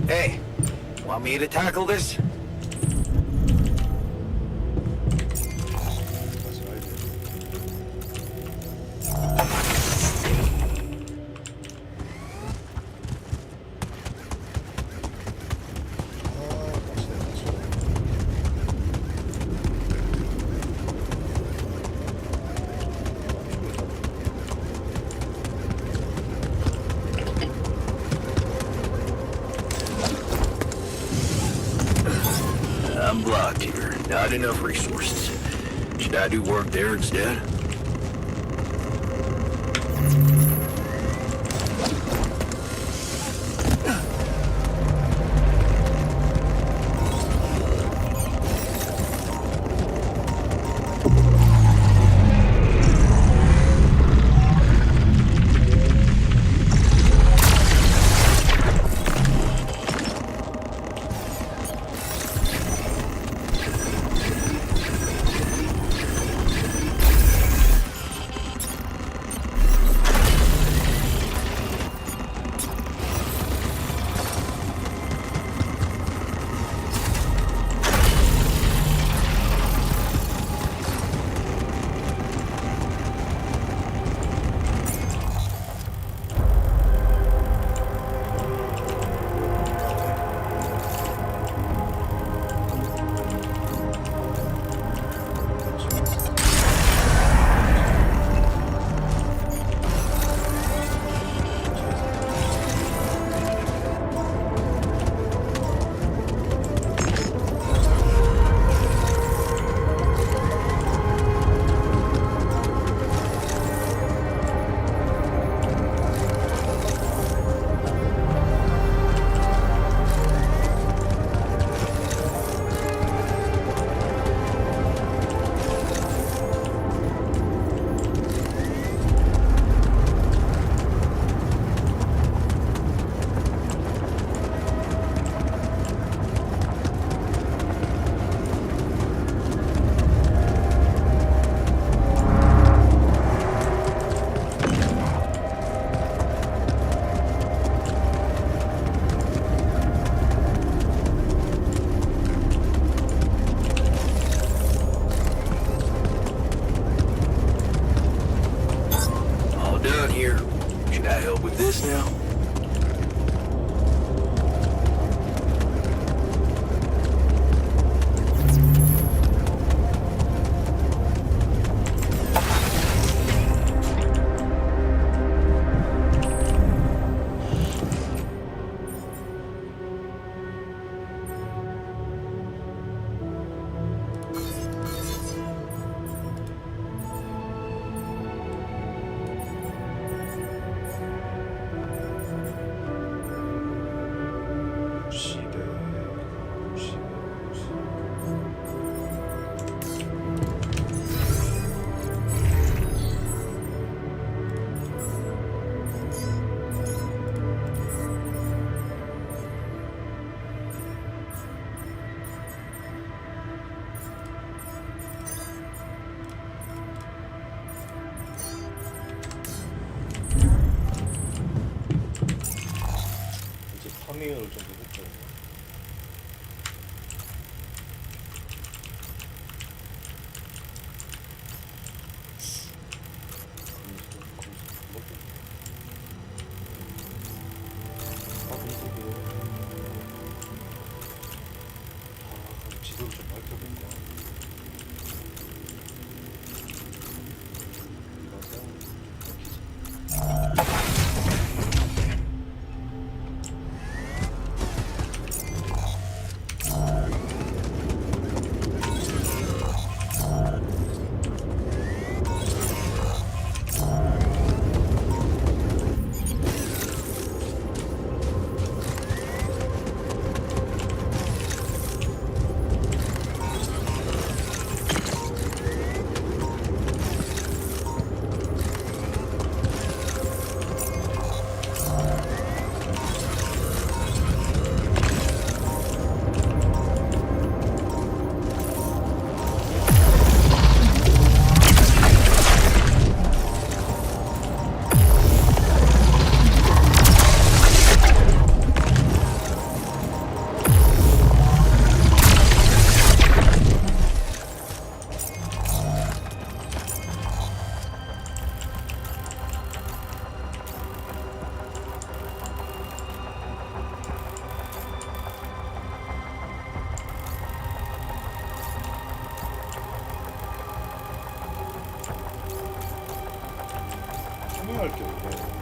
Speaker 8: Hey, want me to tackle this?
Speaker 7: I'm blocked here. Not enough resources. Should I do work there instead?
Speaker 8: here. Should I help with this now?
Speaker 1: 파밍을 좀 해볼게요. 지도를 좀 밝혀볼까? 파밍할 게 없네.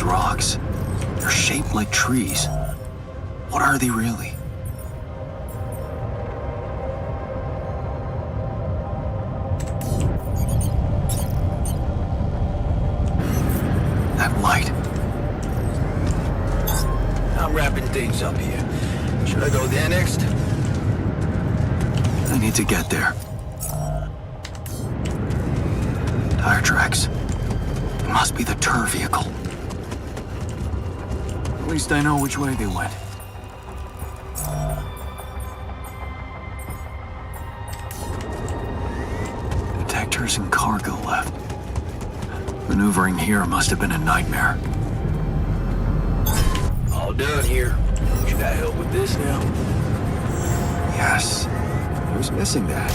Speaker 7: those rocks. They're shaped like trees. What are they really? That light.
Speaker 8: I'm wrapping things up here. Should I go there next?
Speaker 7: I need to get there. Tire tracks. It must be the tour vehicle. At least I know which way they went. Detectors and cargo left. Maneuvering here must have been a nightmare.
Speaker 8: All done here. Should I help with this now?
Speaker 7: Yes. I was missing that.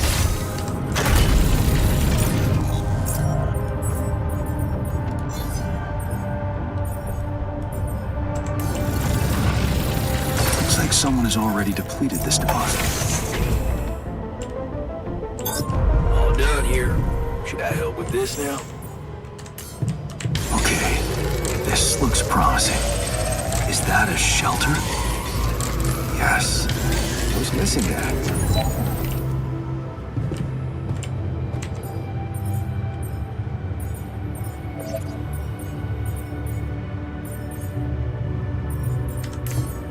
Speaker 7: Looks like someone has already depleted this deposit.
Speaker 8: All done here. Should I help with this now?
Speaker 7: Okay, this looks promising. Is that a shelter? Yes. I was missing that.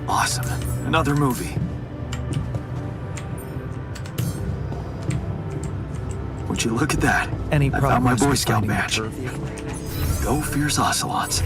Speaker 7: Awesome. Another movie. Would you look at that?
Speaker 2: Any
Speaker 7: I found my
Speaker 2: progress
Speaker 7: Boy
Speaker 2: with
Speaker 7: Scout
Speaker 2: finding the
Speaker 7: badge.
Speaker 2: tour vehicle?
Speaker 7: Go fierce ocelots.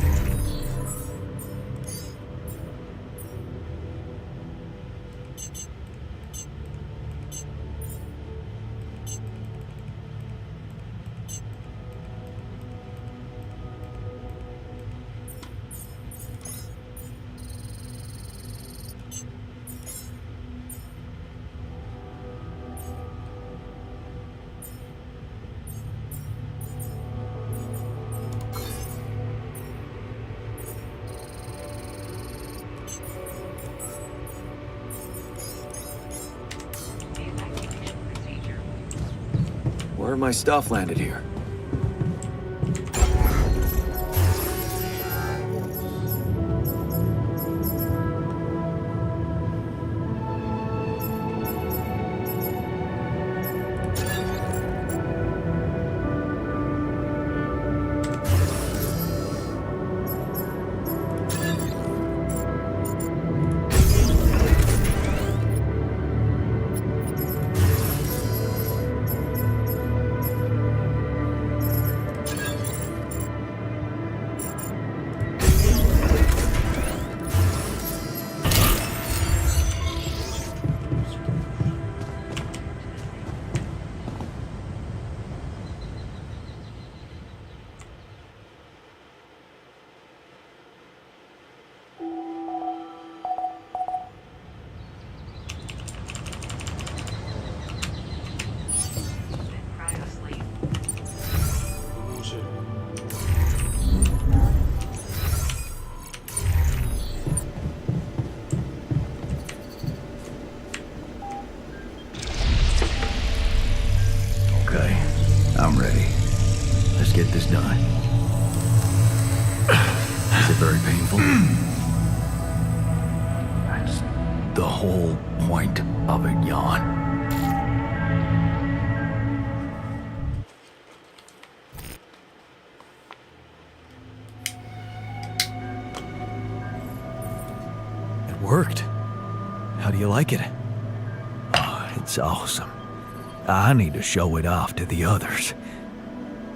Speaker 7: Where my stuff landed here?
Speaker 8: Okay, I'm ready. Let's get this done.
Speaker 7: Is it very painful?
Speaker 8: That's the whole point of it, Jan.
Speaker 7: It worked. How do you like it?
Speaker 8: Oh, it's awesome. I need to show it off to the others.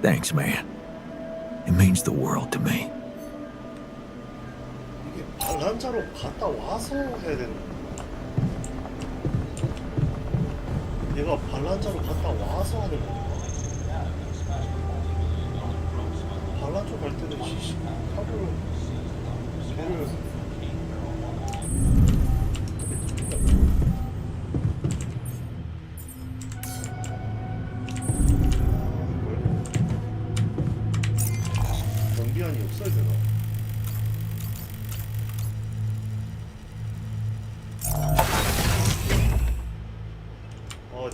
Speaker 8: Thanks, man. It means the world to me.
Speaker 1: 이게 발란자로 갔다 와서 해야 되는 거야. 얘가 발란자로 갔다 와서 하는 건가? 발란조 갈 때는 탑을 배를 경비안이 없어야 되나?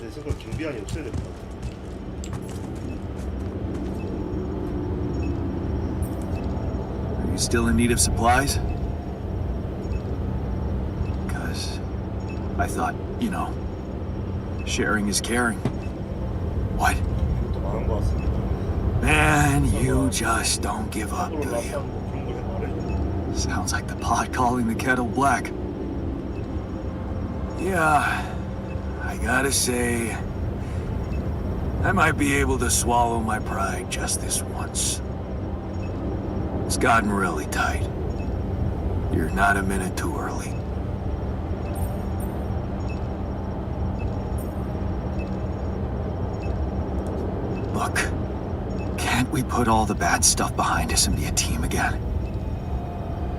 Speaker 1: 내 생각 경비안이 없어야 될 것 같아.
Speaker 7: still in need of supplies? Because I thought, you know, sharing is caring. What?
Speaker 1: 또 많은 것 같습니다.
Speaker 7: Man, you just don't give up,
Speaker 1: 탑으로
Speaker 7: do you?
Speaker 1: 라스한 뭐 그런 거 해봐래.
Speaker 7: Sounds like the pot calling the kettle black. Yeah, I gotta say, I might be able to swallow my pride just this once. It's gotten really tight. You're not a minute too early. Look, can't we put all the bad stuff behind us and be a team again?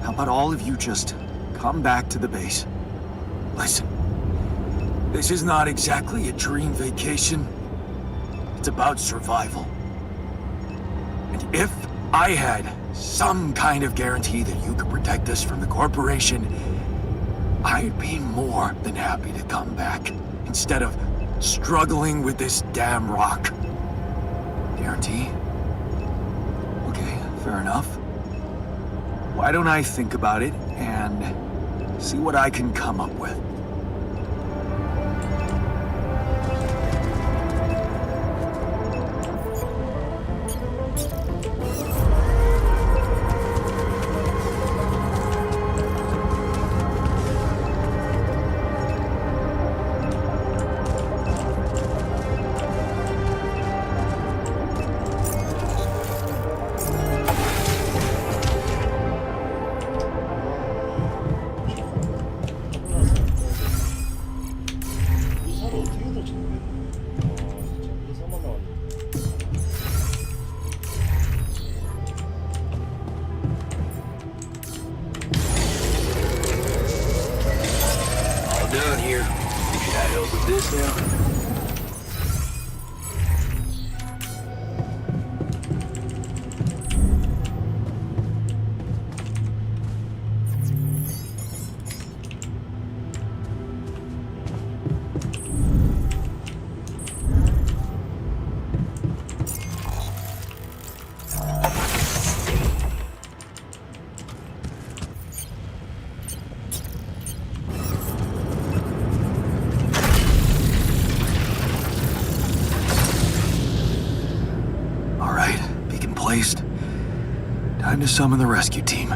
Speaker 7: How about all of you just come back to the base? Listen, this is not exactly a dream vacation. It's about survival. And if I had some kind of guarantee that you could protect us from the corporation, I'd be more than happy to come back instead of struggling with this damn rock. Guarantee? Okay, fair enough. Why don't I think about it and see what I can come up with?
Speaker 1: 의사를 어떻게 해도 모르겠네. 진짜 의사만 나왔는데.
Speaker 7: All done here. Should I help with this now? All right, beacon placed. Time to summon the rescue team.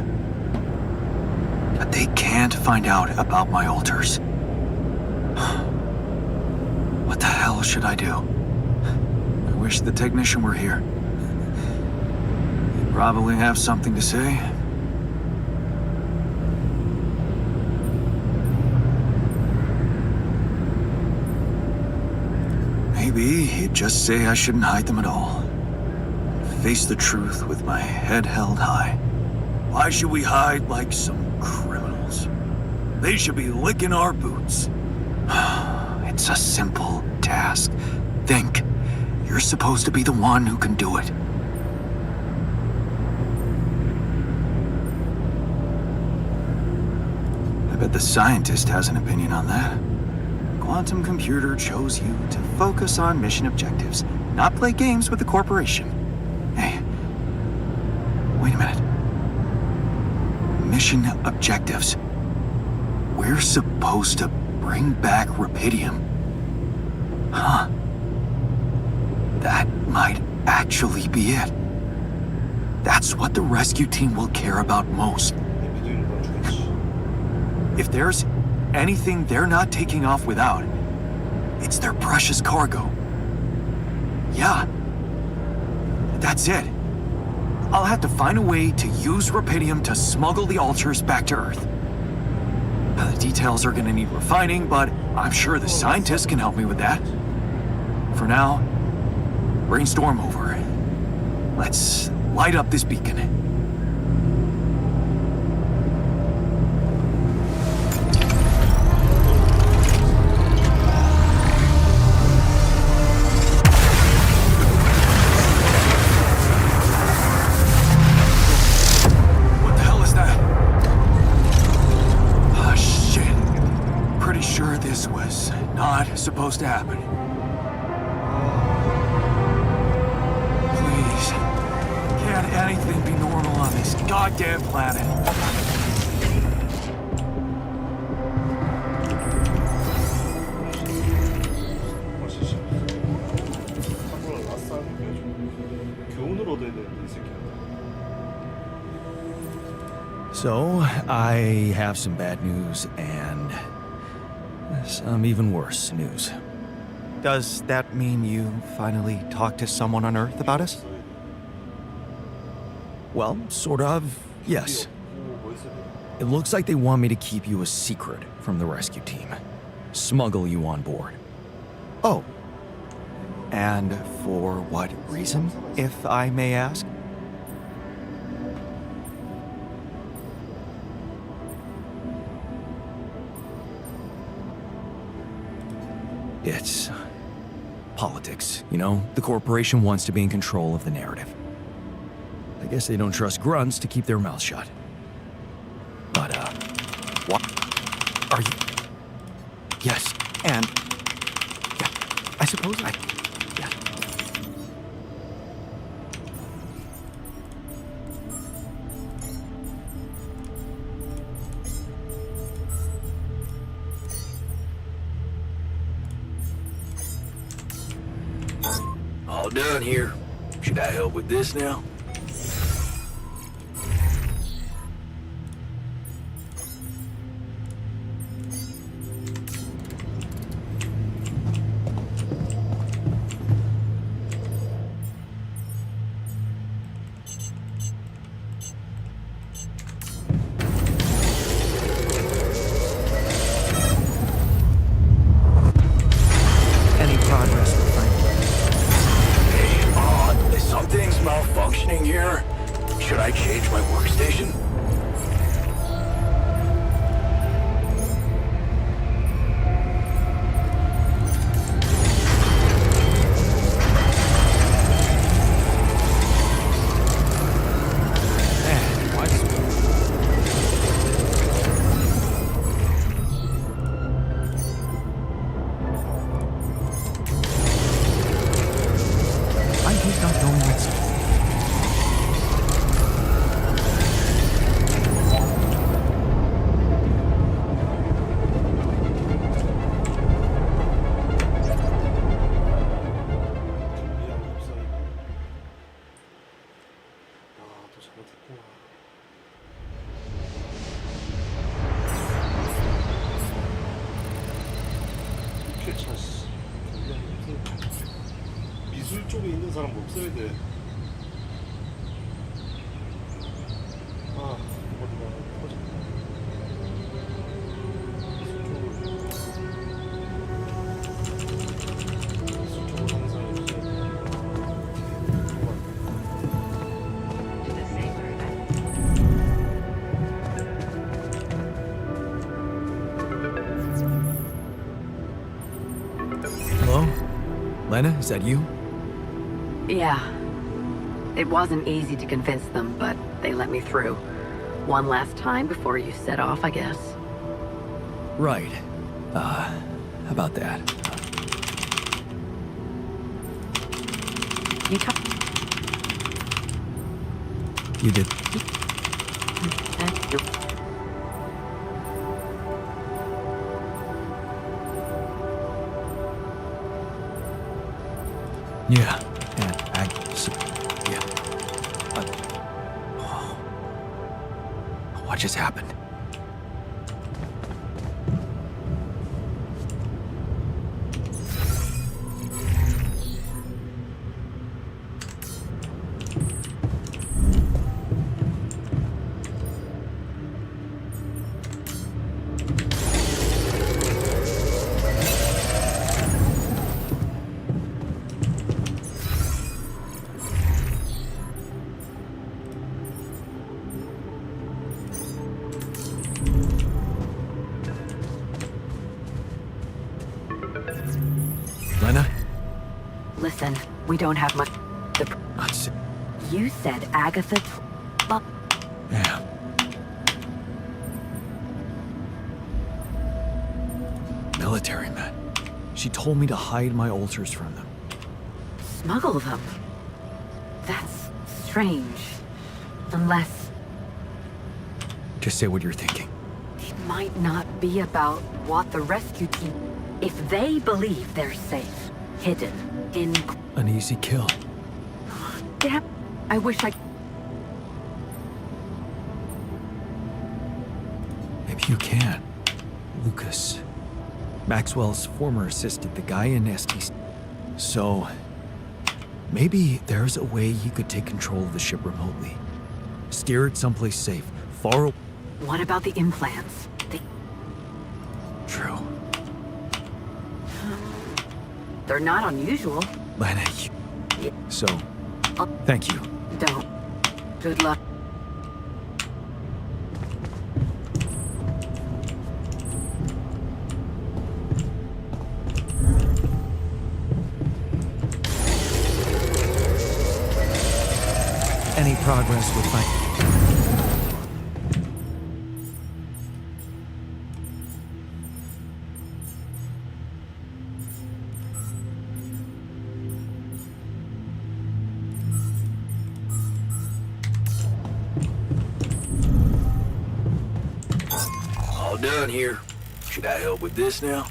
Speaker 7: But they can't find out about my altars. What the hell should I do? I wish the technician were here. He'd probably have something to say. Maybe he'd just say I shouldn't hide them at all. Face the truth with my head held high. Why should we hide like some criminals? They should be licking our boots. It's a simple task. Think. You're supposed to be the one who can do it. I bet the scientist has an opinion on that. Quantum computer chose you to focus on mission objectives, not play games with the corporation. Hey, wait a minute. Mission objectives. We're supposed to bring back Rapidium. Huh. That might actually be it. That's what the rescue team will care about most.
Speaker 1: 믿는 건 죽였지.
Speaker 7: If there's anything they're not taking off without, it's their precious cargo. Yeah. That's it. I'll have to find a way to use Rapidium to smuggle the altars back to Earth. The details are gonna need refining, but I'm sure the scientists can help me with that. For now, brainstorm over. Let's light up this beacon. What the hell is that? Ah, shit. Pretty sure this was not supposed to happen. Please.
Speaker 5: can't anything be normal on this goddamn planet?
Speaker 1: 맛이지. 타블라 라싸는 게 교훈을 얻어야 되는데 이 새끼야.
Speaker 7: So, I have some bad news and some even worse news.
Speaker 2: Does that mean you finally talked to someone on Earth about us?
Speaker 7: Well, sort of, yes.
Speaker 1: 뭐 있어야 돼?
Speaker 7: It looks like they want me to keep you a secret from the rescue team. Smuggle you on board.
Speaker 2: Oh. And for what reason, if I may ask?
Speaker 7: It's politics, you know? The corporation wants to be in control of the narrative. I guess they don't trust grunts to keep their mouths shut. But,
Speaker 2: What? Are you... Yes, and... Yeah, I suppose I... Yeah.
Speaker 8: All done here. Should I help with this now?
Speaker 2: Any progress with Frank?
Speaker 8: Something's malfunctioning here. Should I change my workstation?
Speaker 2: He's not going with some...
Speaker 1: 미안해 없어요. 또 잘못했구나. 이렇게 차씨. 미술 쪽에 있는 사람 없어야 돼. 어디가 터졌다. 미술 쪽으로 항상 있어야 돼.
Speaker 7: hello? Lena, is that you?
Speaker 3: Yeah. It wasn't easy to convince them, but they let me through. One last time before you set off, I guess.
Speaker 7: Right. How about that?
Speaker 3: You
Speaker 7: You did. Yeah. Yeah. What just happened? Lena?
Speaker 3: Listen, we don't have much. You said Agatha. Well,
Speaker 7: Yeah. Military men. She told me to hide my altars from them.
Speaker 3: smuggle them. That's strange. Unless
Speaker 5: Just say what you're thinking.
Speaker 3: it might not be about what the rescue team... If they believe they're safe, hidden, in...
Speaker 5: An easy kill.
Speaker 3: Damn, I wish I...
Speaker 5: Maybe you can. Lucas. Maxwell's former assistant, the guy in STC. So, maybe there's a way he could take control of the ship remotely. Steer it someplace safe, far away.
Speaker 3: What about the implants?
Speaker 5: True.
Speaker 3: They're not unusual.
Speaker 5: Lana, you... So, thank you.
Speaker 3: Don't. Good luck.
Speaker 5: Any progress with my...
Speaker 8: All done here. Should I help with this now?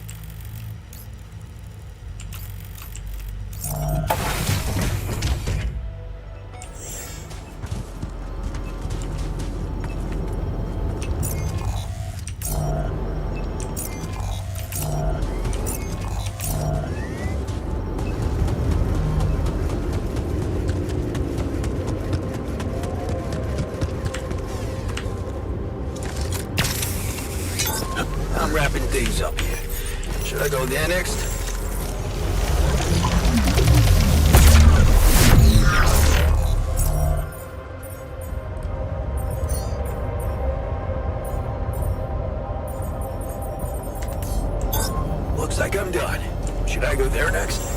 Speaker 8: I'm wrapping things up here. Should I go there next? Looks like I'm done. Should I go there next?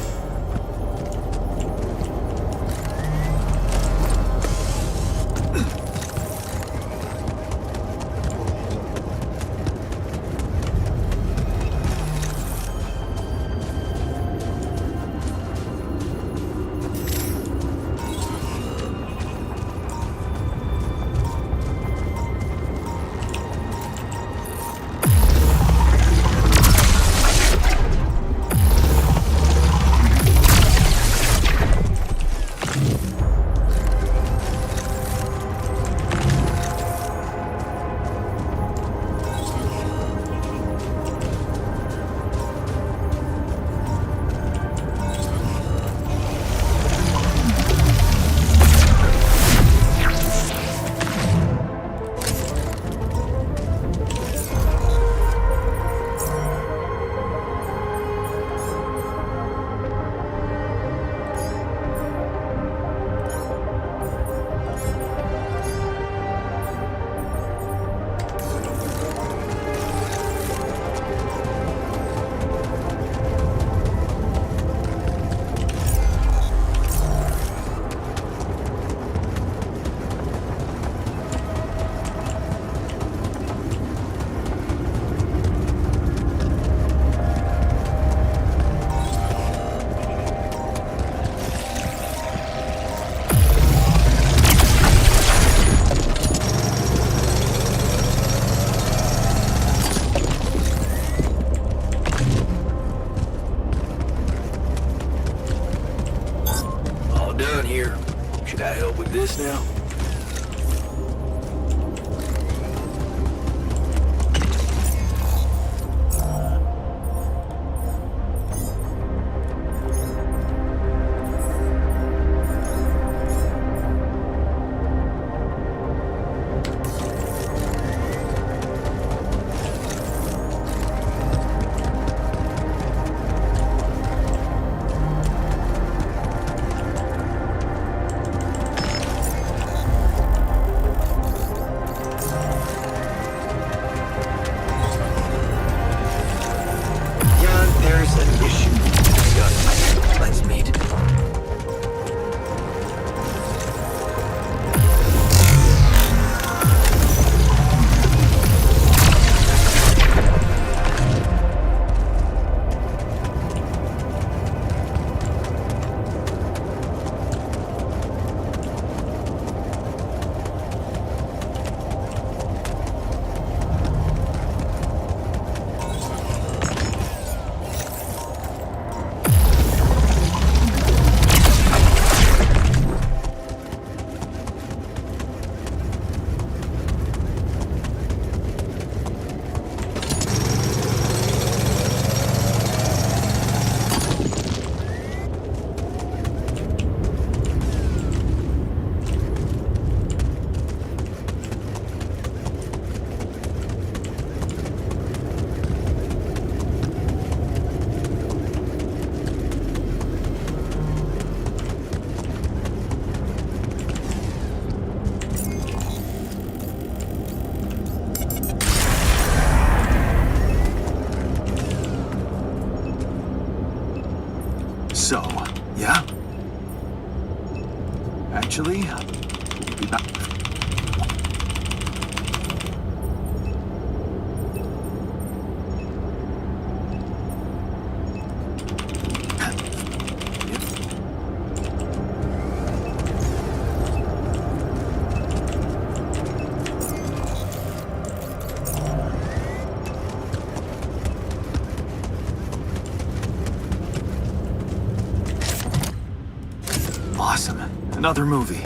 Speaker 5: Awesome. Another movie.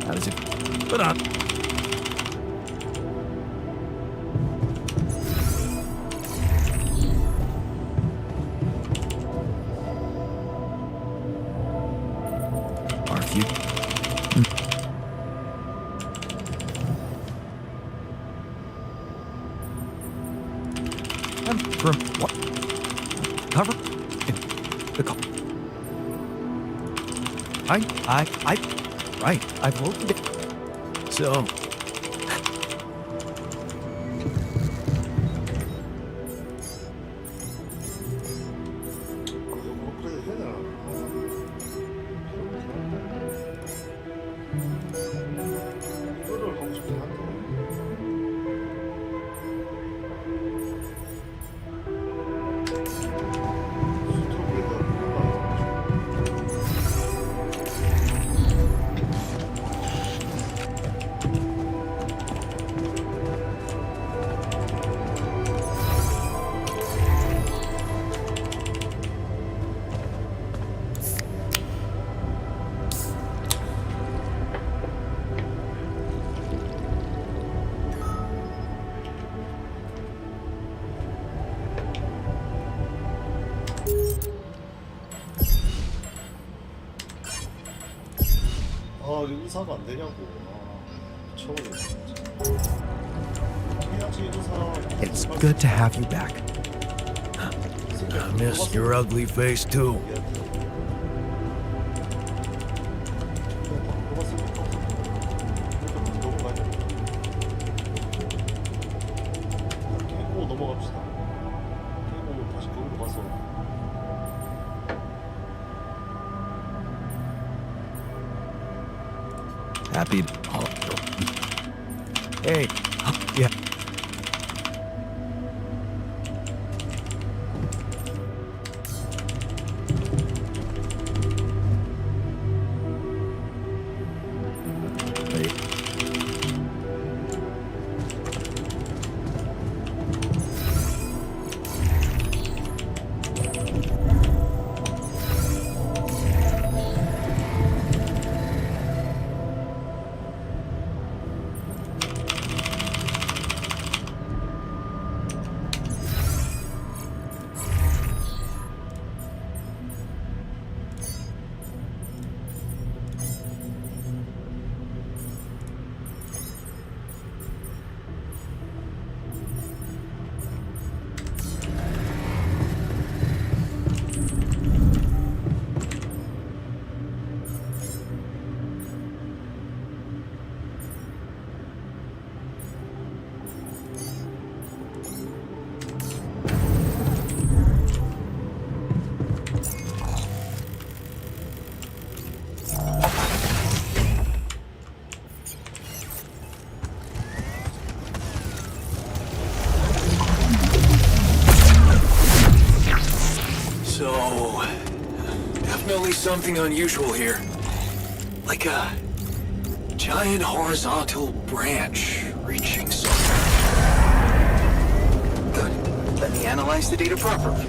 Speaker 5: How does it... Put on. Are you... From what? Cover? The cover. Right. I've opened it. So.
Speaker 1: 업그레이드 해야 되나? 이거를 하고 싶긴 한데. 아, 의사가 안 되냐고. 아, 미쳐버리네 진짜. 해야지 의사.
Speaker 2: It's good to have you back.
Speaker 8: I miss your ugly face too.
Speaker 1: 깨고 넘어갑시다. 깨고 다시 거기로 가서.
Speaker 5: Happy. Oh. Hey. Yeah. Hey.
Speaker 8: So, definitely something unusual here. Like a giant horizontal branch reaching somewhere. Good. Let me analyze the data properly.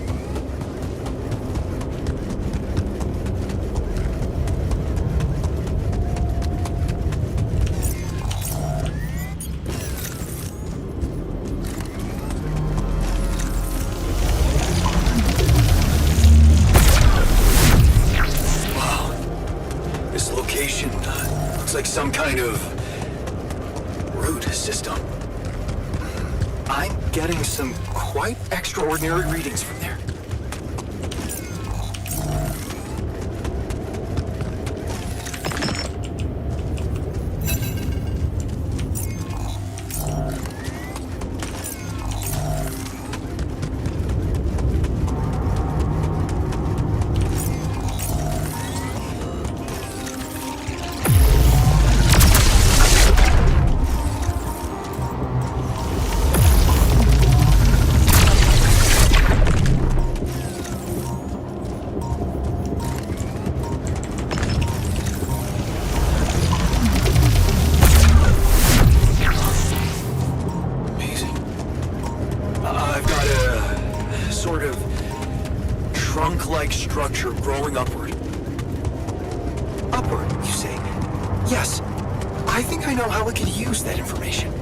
Speaker 8: Like some kind of root system. I'm getting some quite extraordinary readings from there.
Speaker 7: structure growing upward.
Speaker 2: Upward, you say? Yes. I think I know how we could use that information.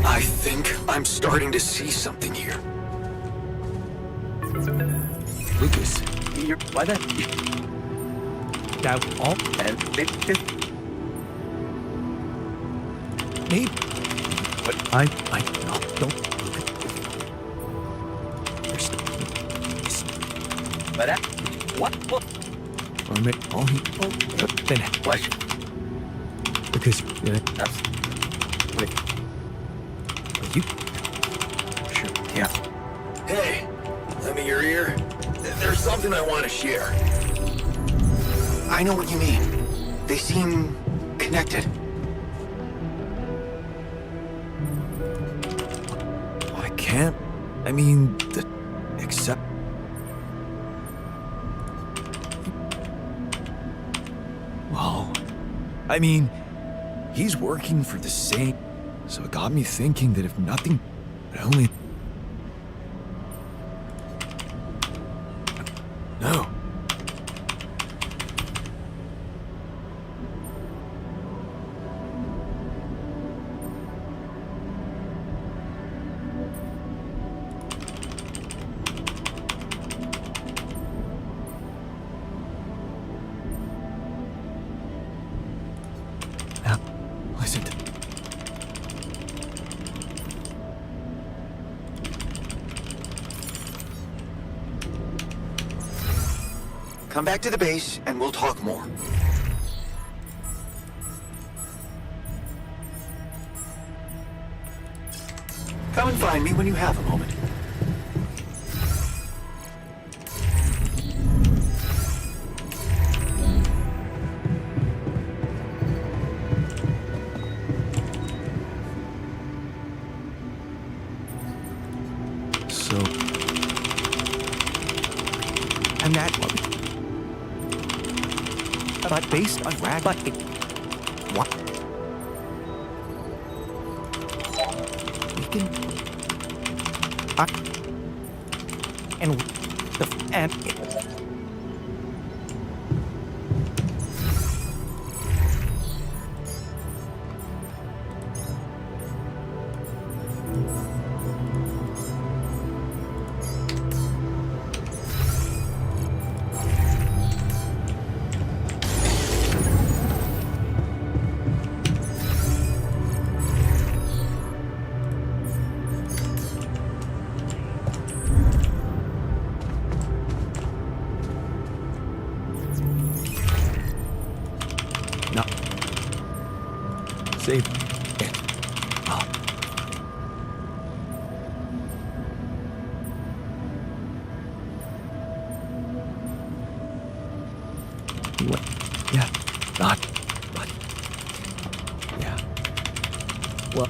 Speaker 7: I think I'm starting to see something here.
Speaker 5: Lucas, you're why that? Doubt all and maybe. But I don't. But what? Or maybe all he then what? Because that's wait. You sure? Yeah.
Speaker 7: Hey, lend me your ear. There's something I want to share.
Speaker 2: I know what you mean. They seem connected.
Speaker 5: I can't. I mean, except. Well, I mean, he's working for the same. So it got me thinking that if nothing, but only. No. Now, listen to.
Speaker 2: Come back to the base and we'll talk more. Come and find me when you have a moment.
Speaker 5: So. And that one. But based on rag, but what? We can. And the and. No. Save it. Oh. What? Yeah. Not. But. Yeah. Well.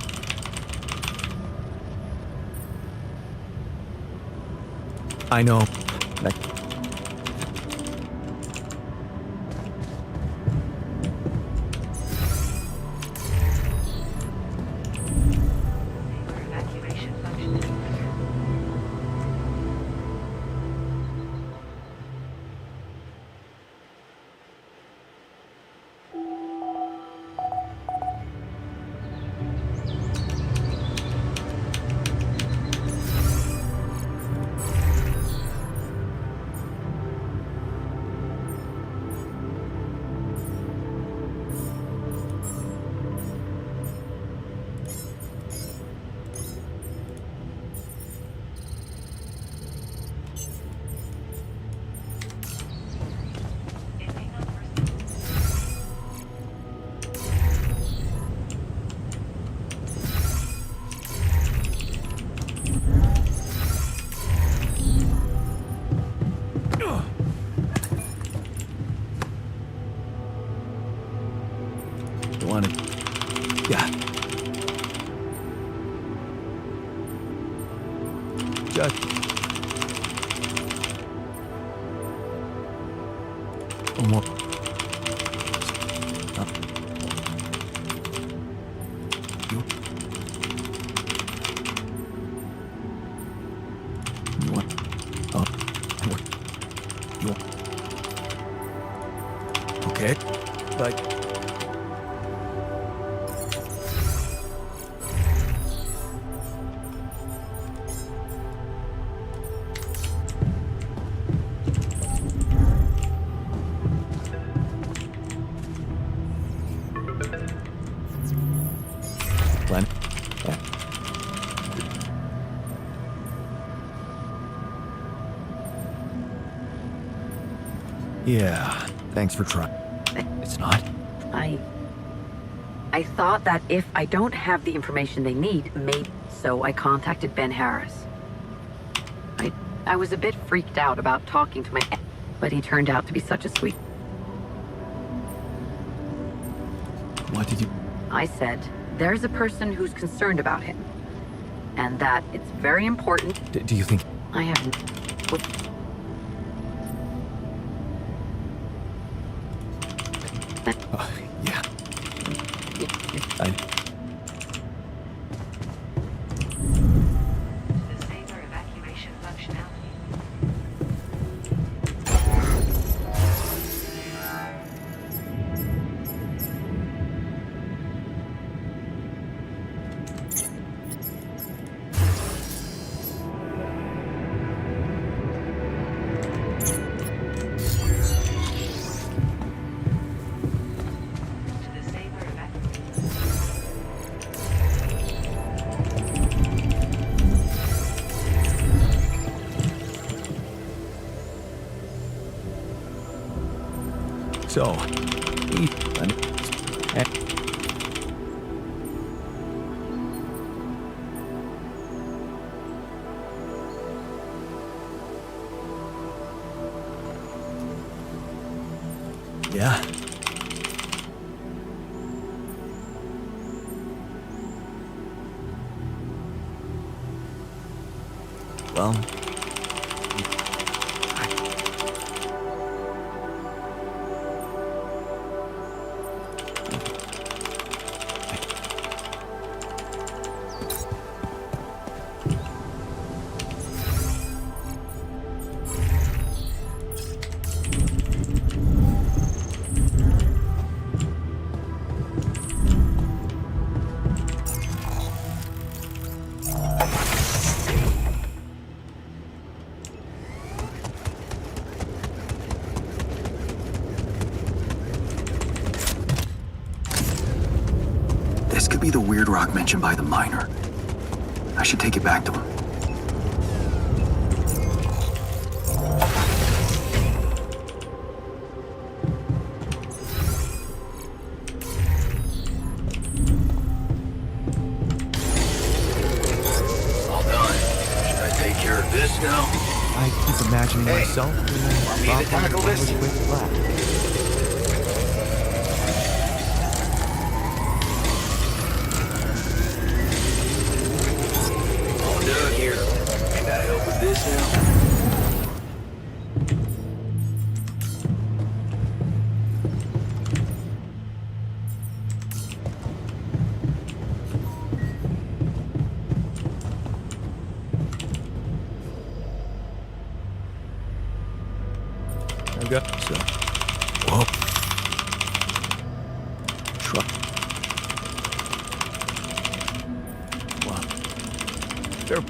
Speaker 5: I know. Like. You want it? Yeah. Just. One more.
Speaker 7: You... Okay, but... Glenn? Yeah, thanks for trying. It's not?
Speaker 3: I thought that if I don't have the information they need, maybe... So I contacted Ben Harris. I was a bit freaked out about talking to my... But he turned out to be such a sweet...
Speaker 7: What did you...
Speaker 3: I said, there's a person who's concerned about him. And that it's very important...
Speaker 7: Do you think...
Speaker 3: I haven't...
Speaker 7: Yeah.
Speaker 3: Disable evacuation functionality.
Speaker 7: So... Yeah. Well...
Speaker 2: This could be the weird rock mentioned by the miner. I should take it back to him.
Speaker 8: All done. Should I take care of this now?
Speaker 5: I keep imagining myself in
Speaker 8: me to tackle this?
Speaker 5: with black.
Speaker 8: All done here. Can I help with this now?
Speaker 7: Okay, so... Whoa. Truck. Wow. There...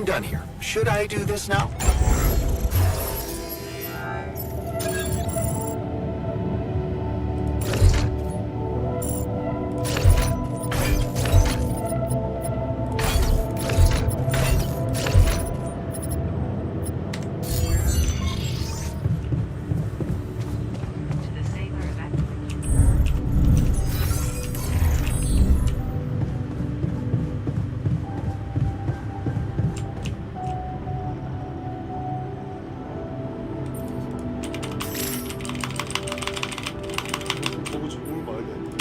Speaker 2: I'm done here. Should I do this now?
Speaker 1: 보고 좀 뭘 봐야 돼.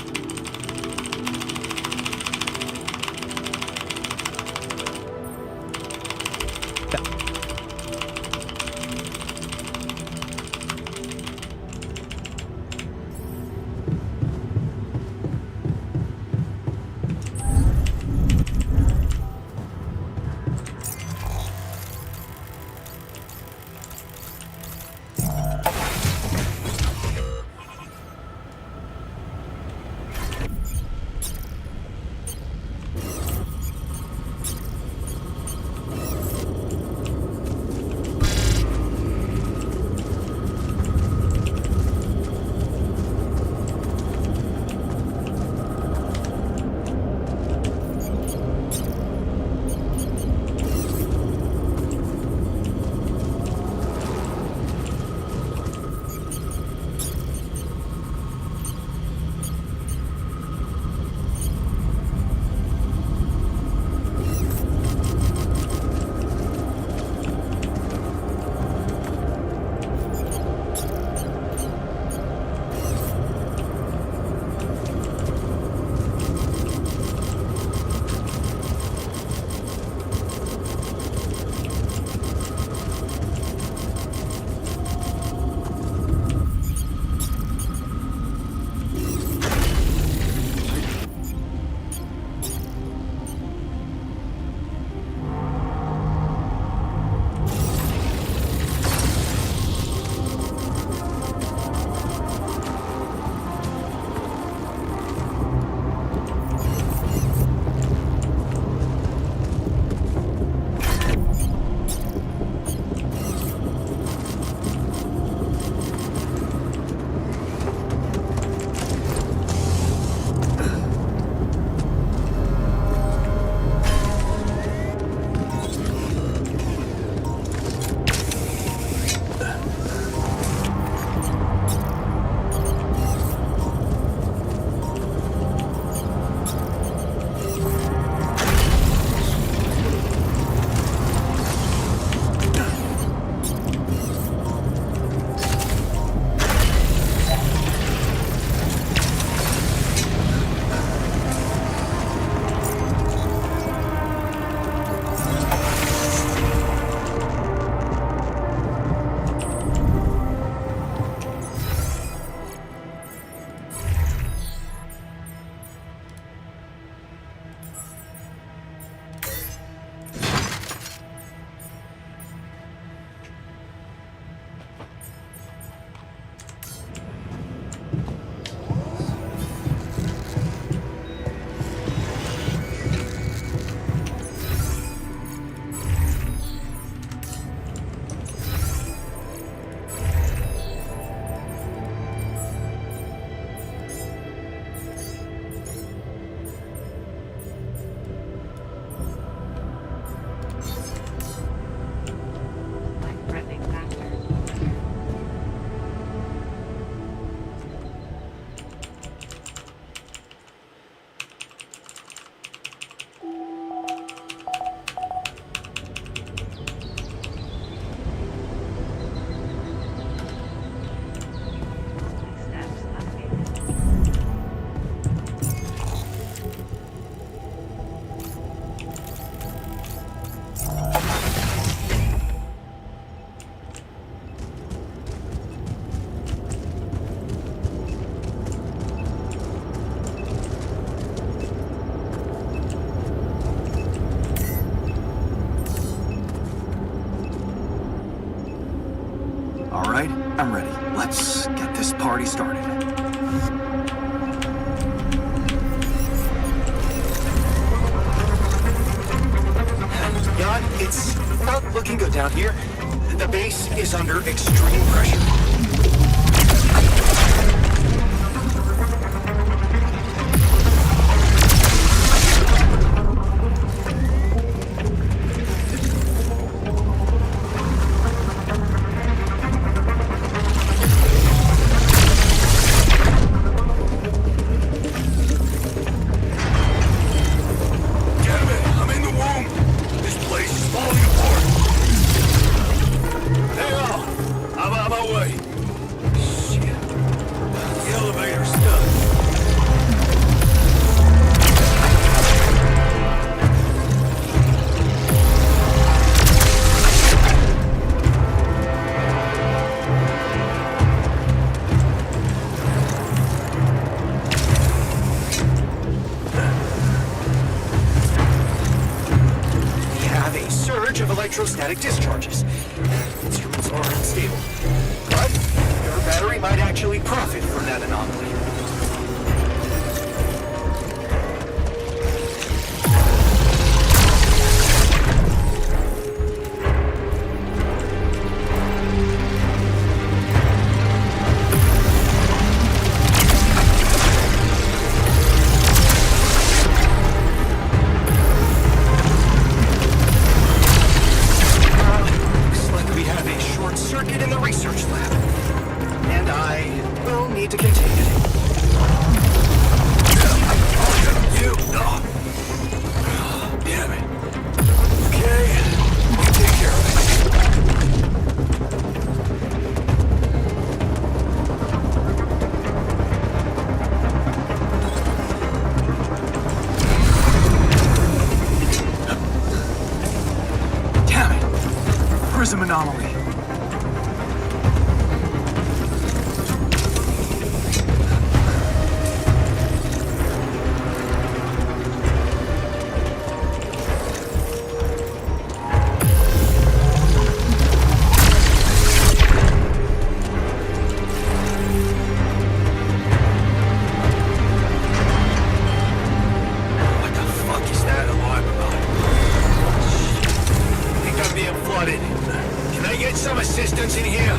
Speaker 2: right, I'm ready. Let's get this party started. God, it's looking good down here. The base is under extreme pressure. Electrostatic discharges. Instruments are unstable, but your battery might actually profit from that anomaly. Prism anomaly. What the fuck is that alarm about? I think I'm being flooded. Can I get some assistance in here?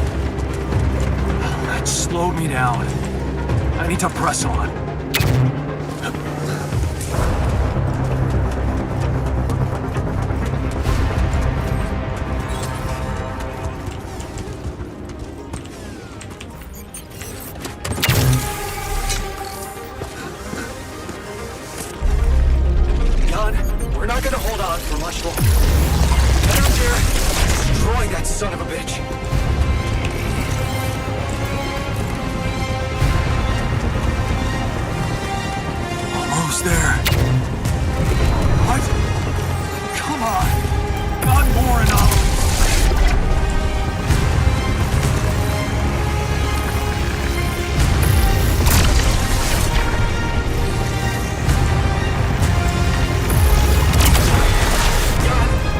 Speaker 2: That slowed me down. I need to press on. Gun, we're not gonna hold on for much longer. Get out there, destroy that son of a bitch. Almost there. What? Come on. Not more anomalies.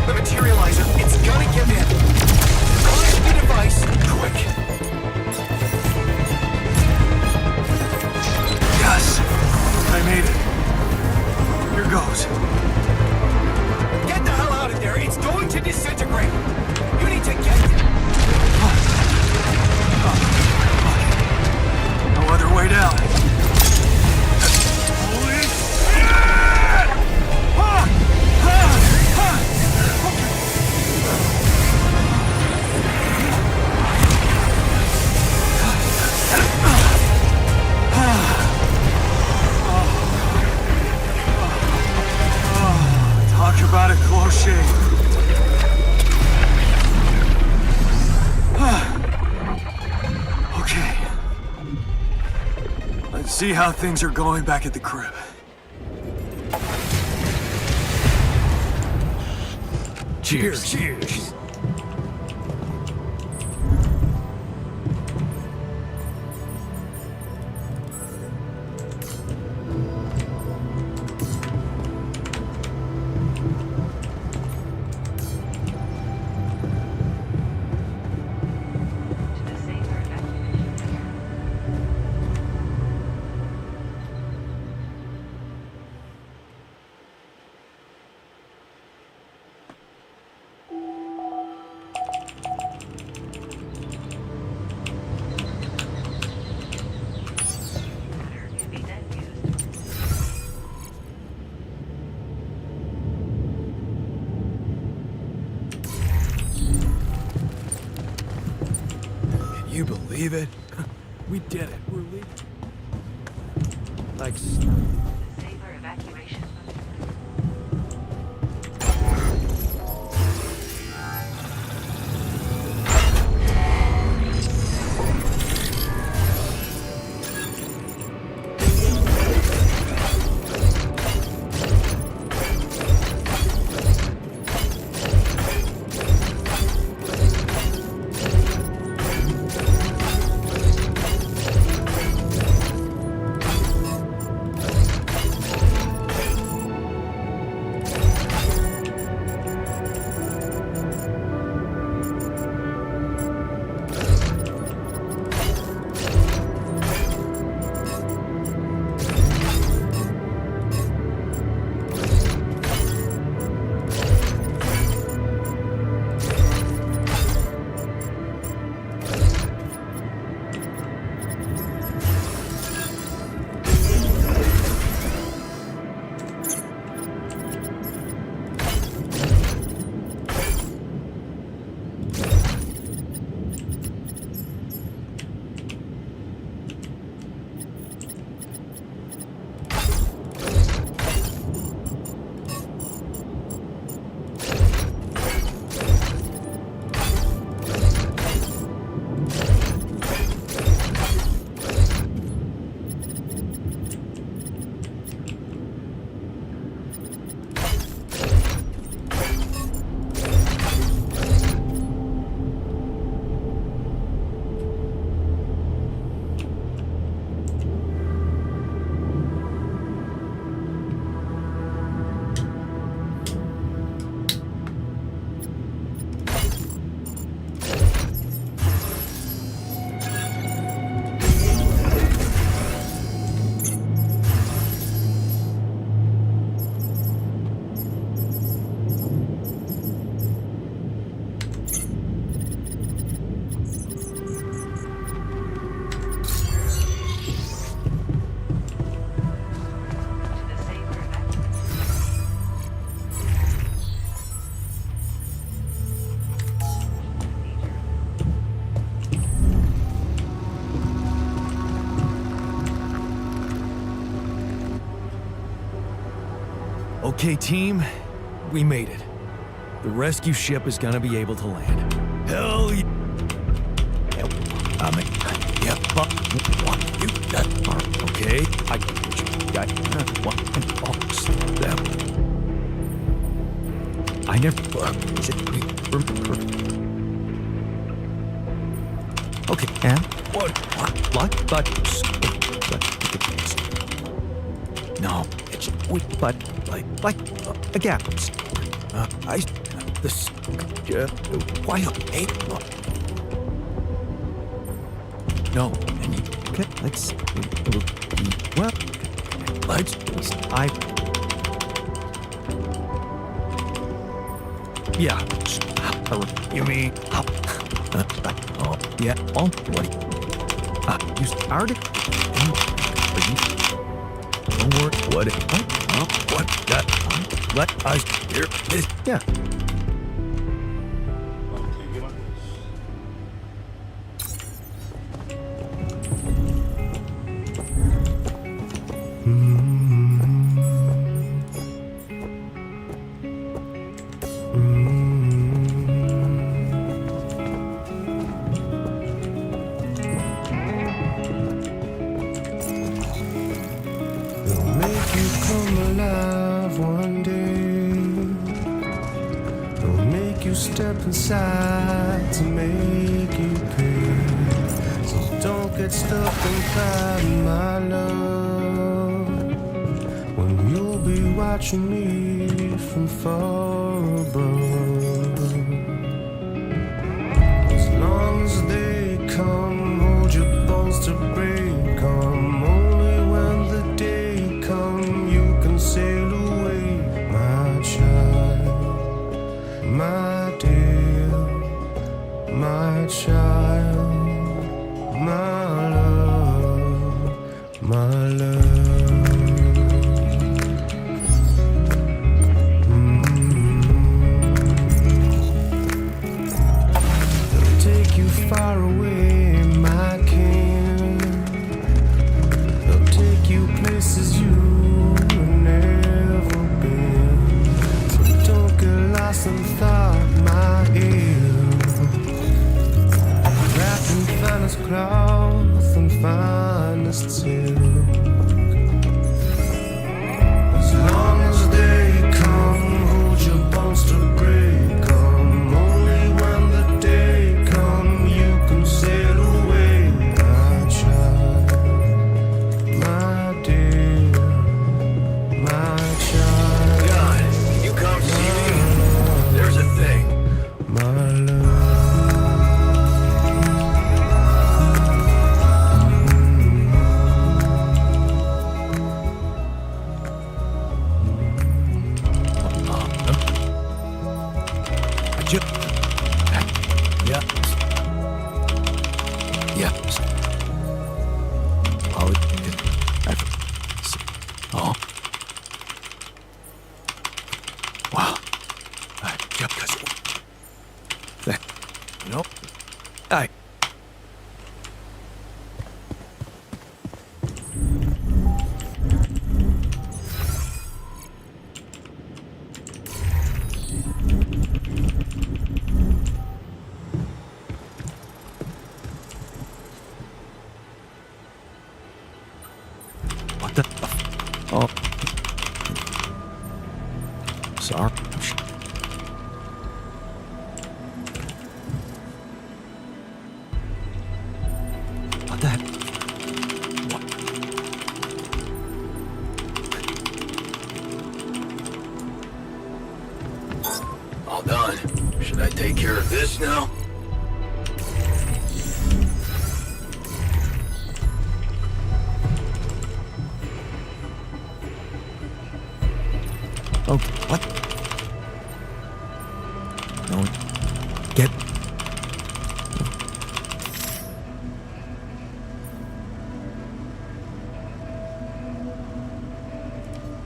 Speaker 2: The materializer, it's gonna give in. Launch the device, quick. Yes, I made it. Here goes. Get the hell out of there, it's going to disintegrate. You need to get it. No other way down. Holy shit! Talk about a close shave. Okay. Let's see how things are going back at the crib.
Speaker 5: Cheers.
Speaker 2: Cheers.
Speaker 5: you believe it? We did it. We're leaving. Like.
Speaker 3: Saber evacuation.
Speaker 5: Okay, team, we made it. The rescue ship is gonna be able to land. Hell yeah! Yeah, but what you that are okay? I want them. I never okay, and what? No, it's but like again. I this why hey no and you okay let's well let's I yeah you mean oh yeah oh what you started don't worry what that let us hear this yeah
Speaker 9: Step inside to make you pay. So don't get stuck inside my love when you'll be watching me from far above. As long as they come, hold your bones to break. Come only when the day come, you can sail away, my child, my my child, my love, my love. They'll take you far away. finest cloth and finest silk. As long as they come, hold your bones to break. Come only when the day come, you can sail away, my child, my dear, my child.
Speaker 8: God, can you come see me? There's a thing.
Speaker 9: My love.
Speaker 8: Yeah. Yeah. Oh. Wow. No. I. What the? Oh. Sorry. What the heck? What? All done. Should I take care of this now? Oh, what? No. Get.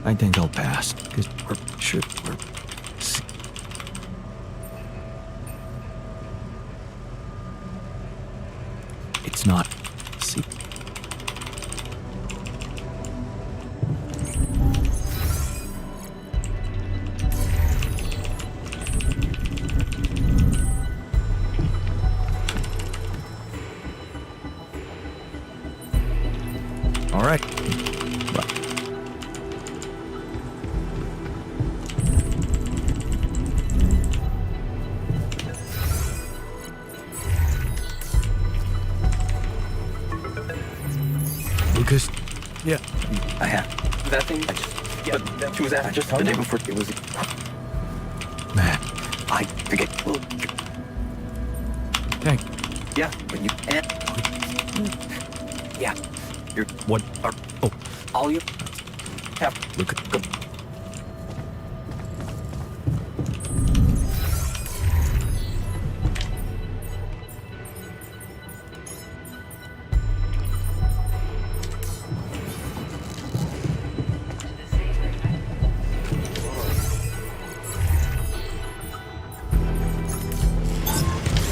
Speaker 8: I think I'll pass, because we're sure we're... It's not... See... All right. But Lucas, yeah,
Speaker 10: I have that thing. I just, yeah, that was that. I just the day before it was.
Speaker 8: man,
Speaker 10: I forget. Well,
Speaker 8: thank.
Speaker 10: yeah, but you and yeah, you're
Speaker 8: What are? Oh,
Speaker 10: all you have.
Speaker 8: Lucas, go.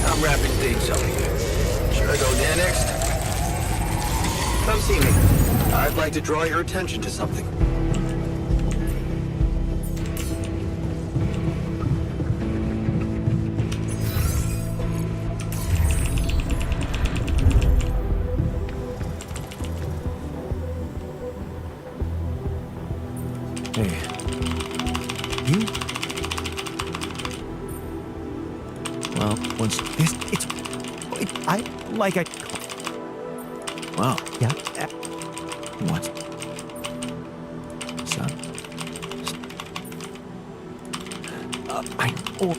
Speaker 8: I'm wrapping things up here. Should I go there next? Come see me. I'd like to draw your attention to something. Hey. You? Well, once
Speaker 2: I like it.
Speaker 8: wow,
Speaker 2: Yeah.
Speaker 8: what? Son.
Speaker 2: I. Oh.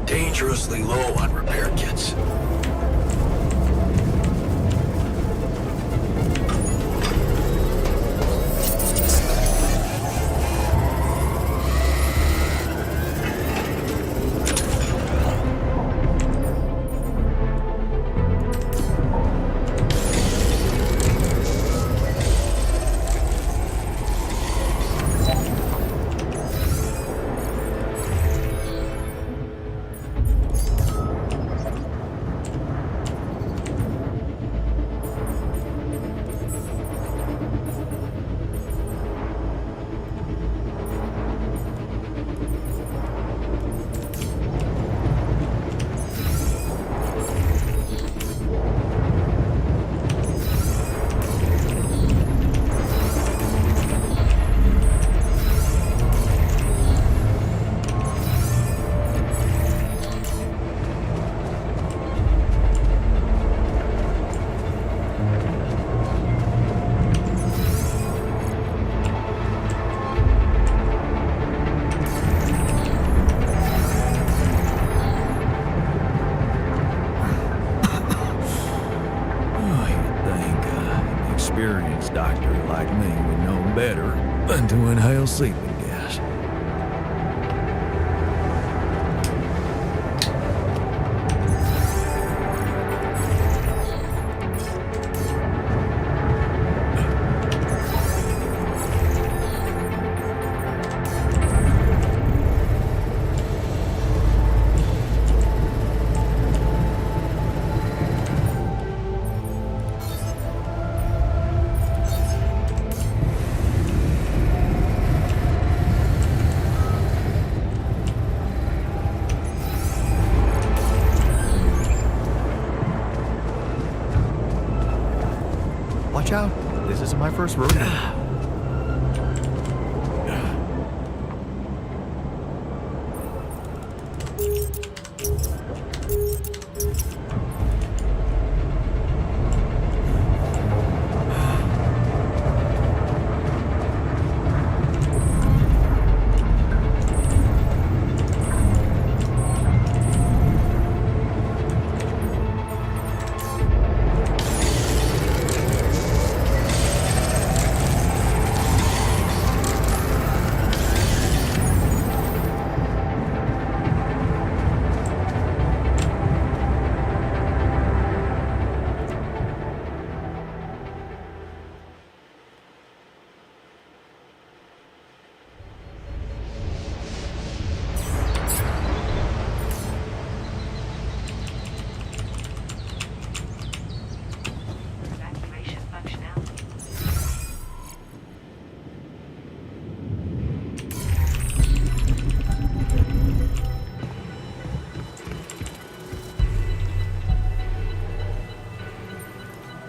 Speaker 7: dangerously low on repair kits. Doctor like me would know better than to inhale sleeping gas.
Speaker 2: Watch out. This isn't my first rodeo.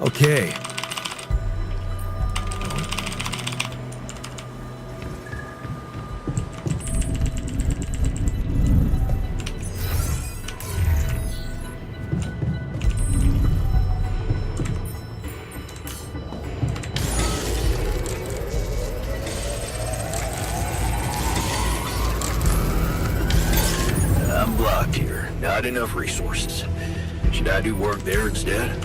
Speaker 7: Okay. I'm blocked here. Not enough resources. Should I do work there instead?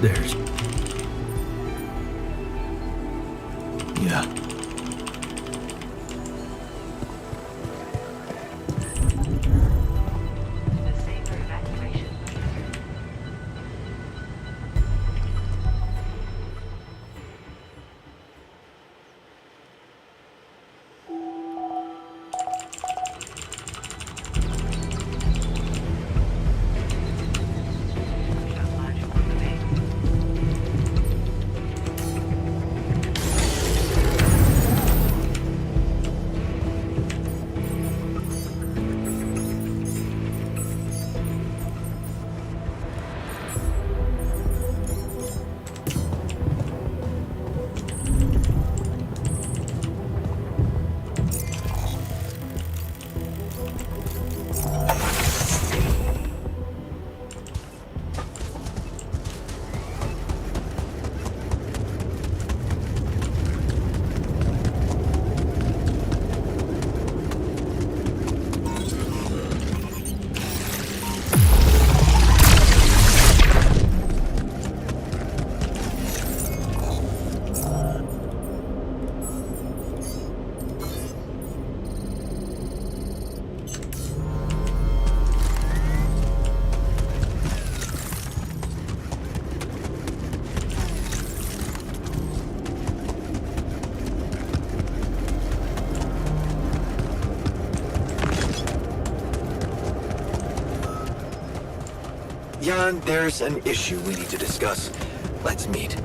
Speaker 8: There's... Yeah.
Speaker 7: Jan, there's an issue we need to discuss. Let's meet.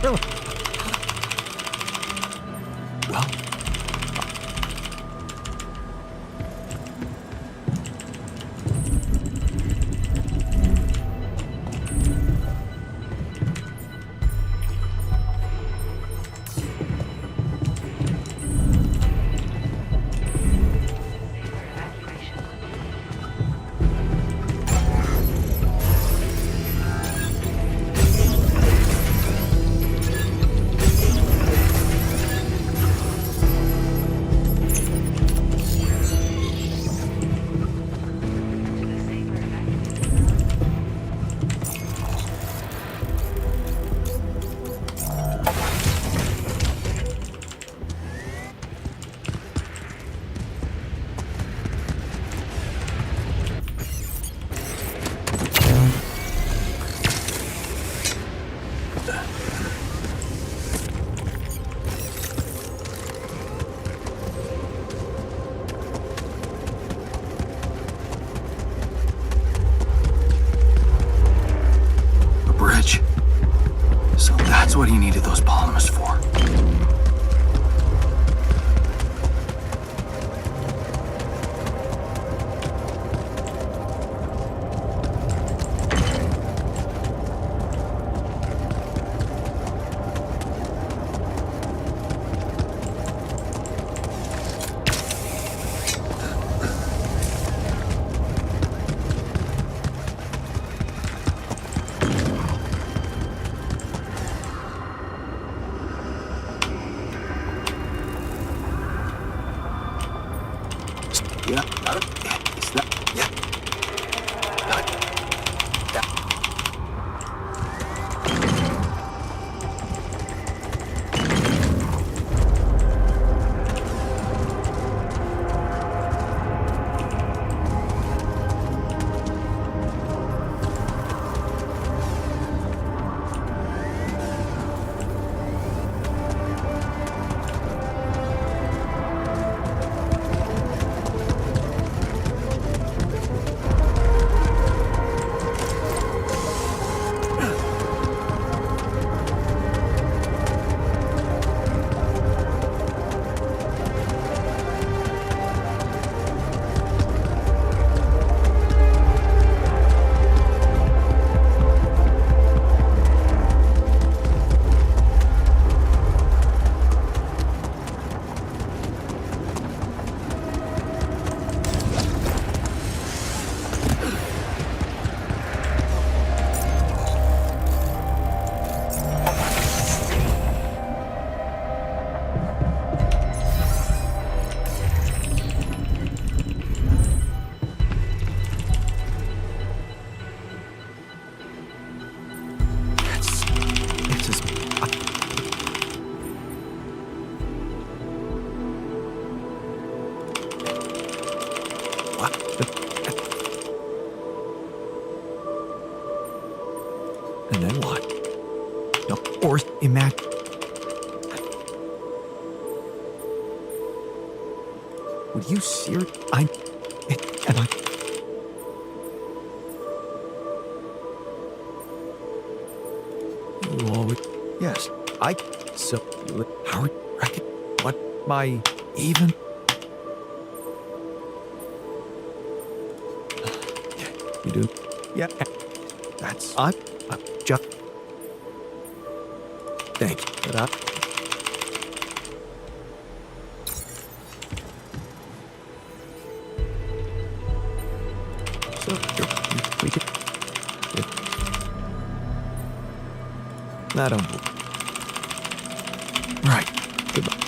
Speaker 7: Well, a bridge. So that's what he needed those polymers for. Yeah, got it. It's that. Yeah. Got it. Yeah. It's just. What? And then what? No, or imagine. Would you serious? And I. You always. Yes, I. So, how are you reckon? What my even? You do? Yeah. That's. I'm just. Thank you for that. So, we can. I don't. Right. Goodbye.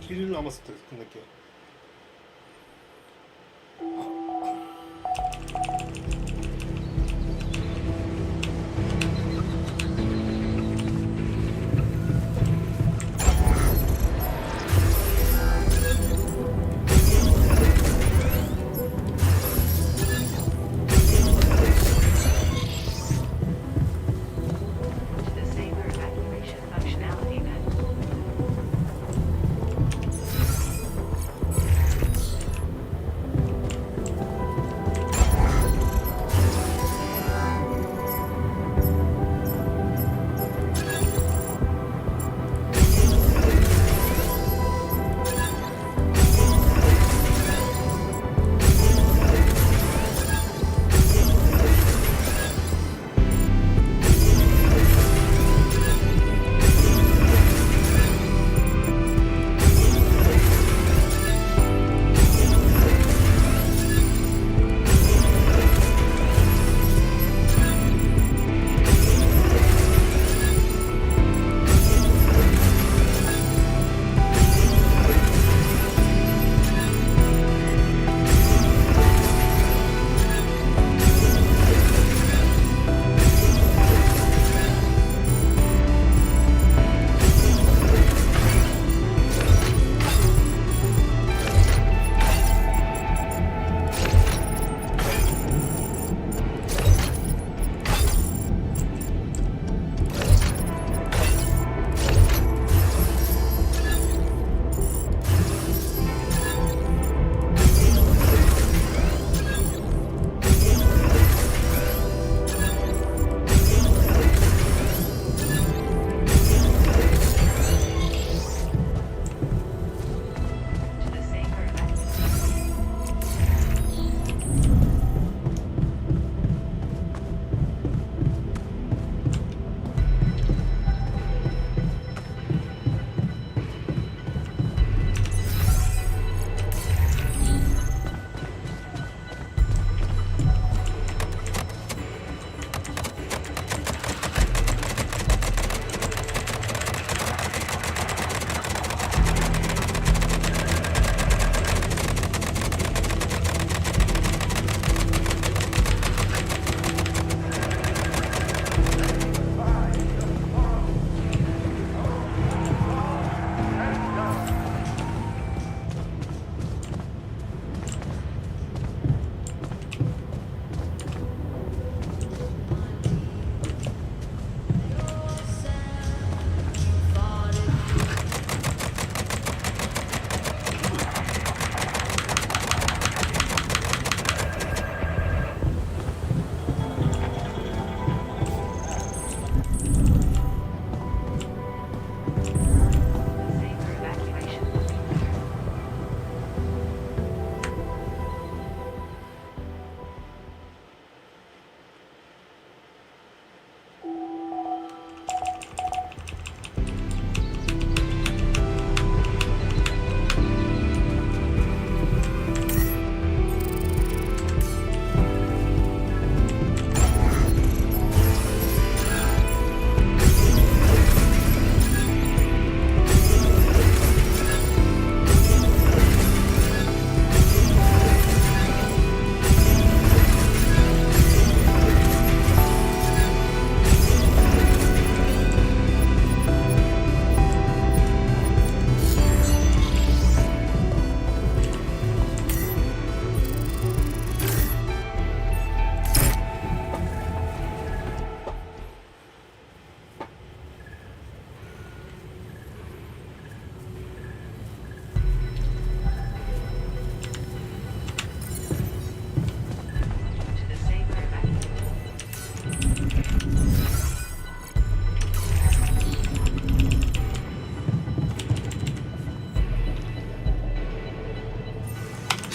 Speaker 1: 1일 남았을 때 끝낼게요.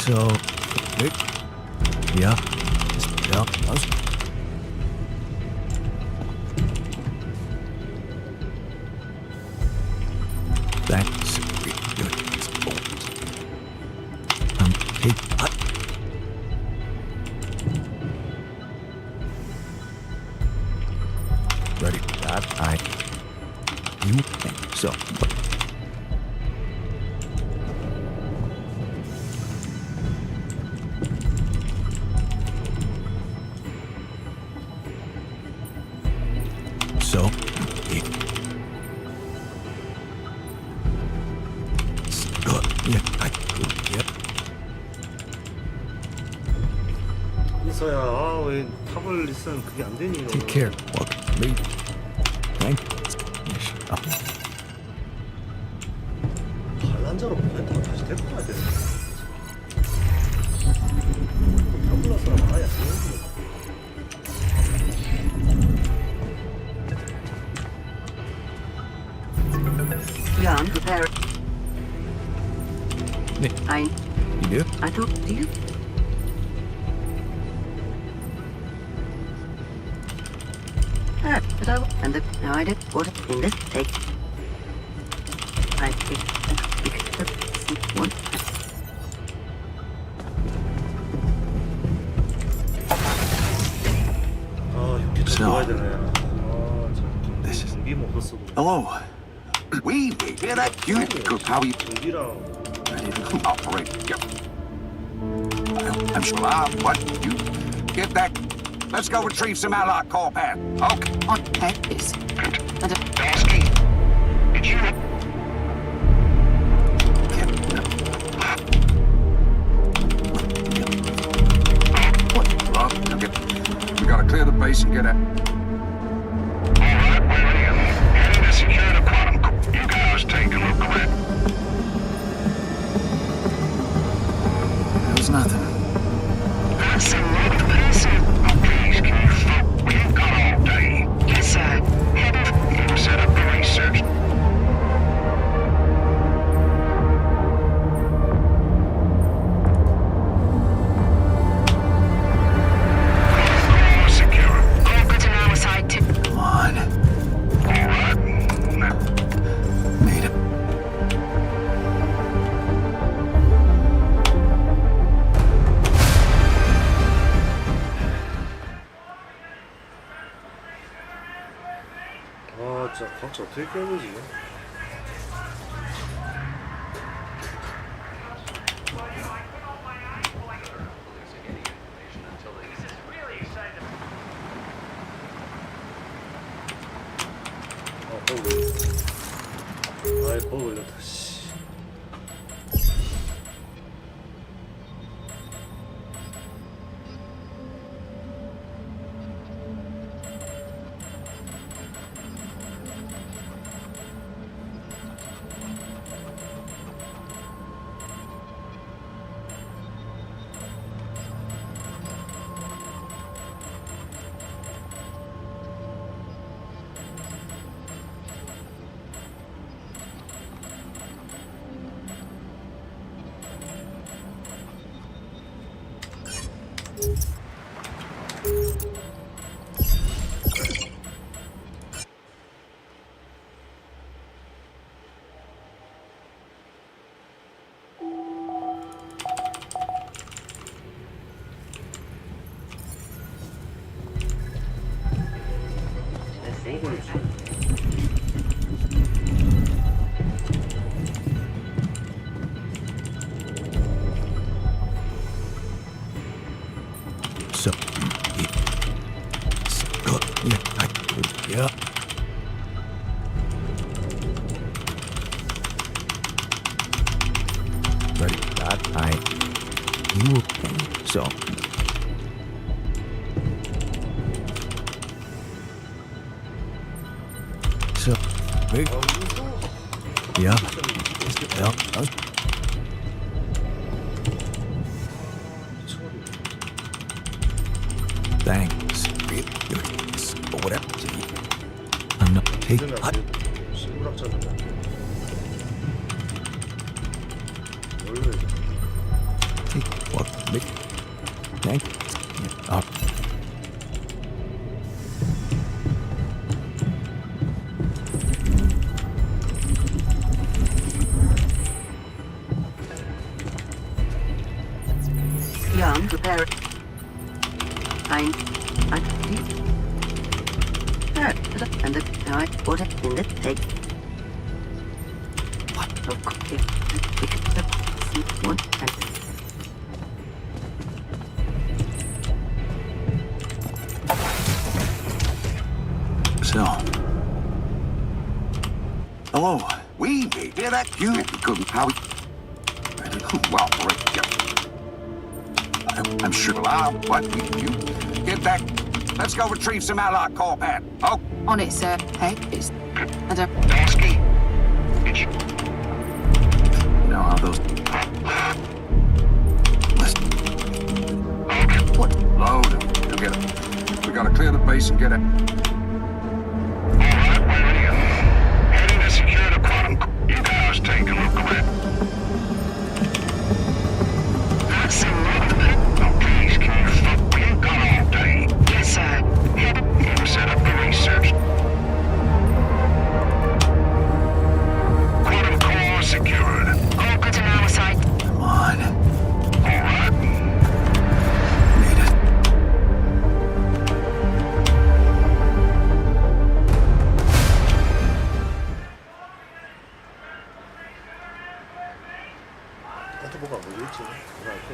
Speaker 8: So, yeah, that's good. Ready? You think so?
Speaker 1: 이서야, 아, 왜 탑을 리슨 그게 안 되니?
Speaker 7: Take care. Welcome. Me. Thank.
Speaker 1: 반란자로 모멘트가 다시 데리고 가야 되네. 타블라 사람 아예 안 되는
Speaker 6: Jan, prepare.
Speaker 7: You do?
Speaker 6: I thought, do you? But and now I did what in this take. I pick the one.
Speaker 1: 아, 육개 좀 좋아야 되네. 아,
Speaker 8: This is-
Speaker 1: 참. 전기 못 썼어.
Speaker 8: Hello. We hear that unit cook how you
Speaker 1: 전기랑
Speaker 8: operate. Yep. I'm sure what you get that. Let's go retrieve some allied core pad. Okay.
Speaker 6: On head is.
Speaker 8: Basky. Did you? We gotta clear the base and get out. Alright, we're in. Heading to secure the quantum core. You guys take a look around. There was nothing.
Speaker 11: That's a wrong person.
Speaker 8: Please, can you stop? We ain't got all day.
Speaker 11: Yes, sir.
Speaker 8: You set up the research. Secure.
Speaker 11: All good on our side, too.
Speaker 8: Come on. All right. Made it.
Speaker 1: 아, 진짜 각자 어떻게 깨야 되지? 아, 버그. 아이, 버그 걸렸다, 씨.
Speaker 7: So, yeah. Ready? You. So. So, wait. Yeah. Yeah. Thanks. Or whatever. I'm not taking.
Speaker 1: 실물학자는 원래
Speaker 7: Take what? Make. Thank. Up.
Speaker 6: Young, prepare. I and now I put it in the take. What? Okay. One and
Speaker 8: So. Hello. We hear that unit couldn't how we.
Speaker 12: Well, I'm sure. What? You get back. Let's go retrieve some allied corp hat. Oh.
Speaker 11: On it, sir. Hey, it's... I don't...
Speaker 12: Dansky? Did you... You know how those... Listen. What? Load them. Together. We gotta clear the base and get it. Alright, we're here. Heading to secure the quantum... You guys take a look at it.
Speaker 11: That's a lot.
Speaker 12: Oh, please, can you fuck? We ain't got all day.
Speaker 11: Yes, sir.
Speaker 12: You set up the research. Quantum core secured.
Speaker 11: All good on our side.
Speaker 8: Come on.
Speaker 12: Alright.
Speaker 8: Made it.
Speaker 1: 나한테 뭐가 안 걸려있지? 뭐가 안 돼?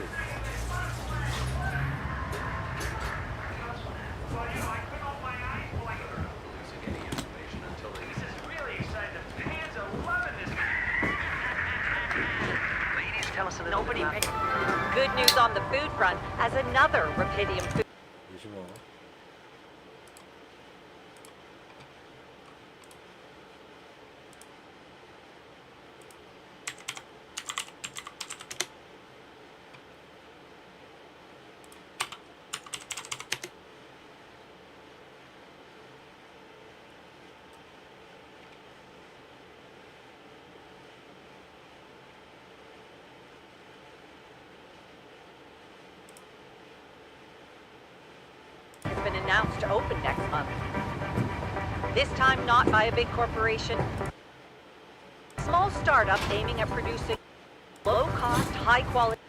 Speaker 13: Nobody. Good news on the food front, as another Rapidium food.
Speaker 1: 잠시만.
Speaker 13: Has been announced to open next month. This time not by a big corporation. Small startup aiming at producing low-cost, high-quality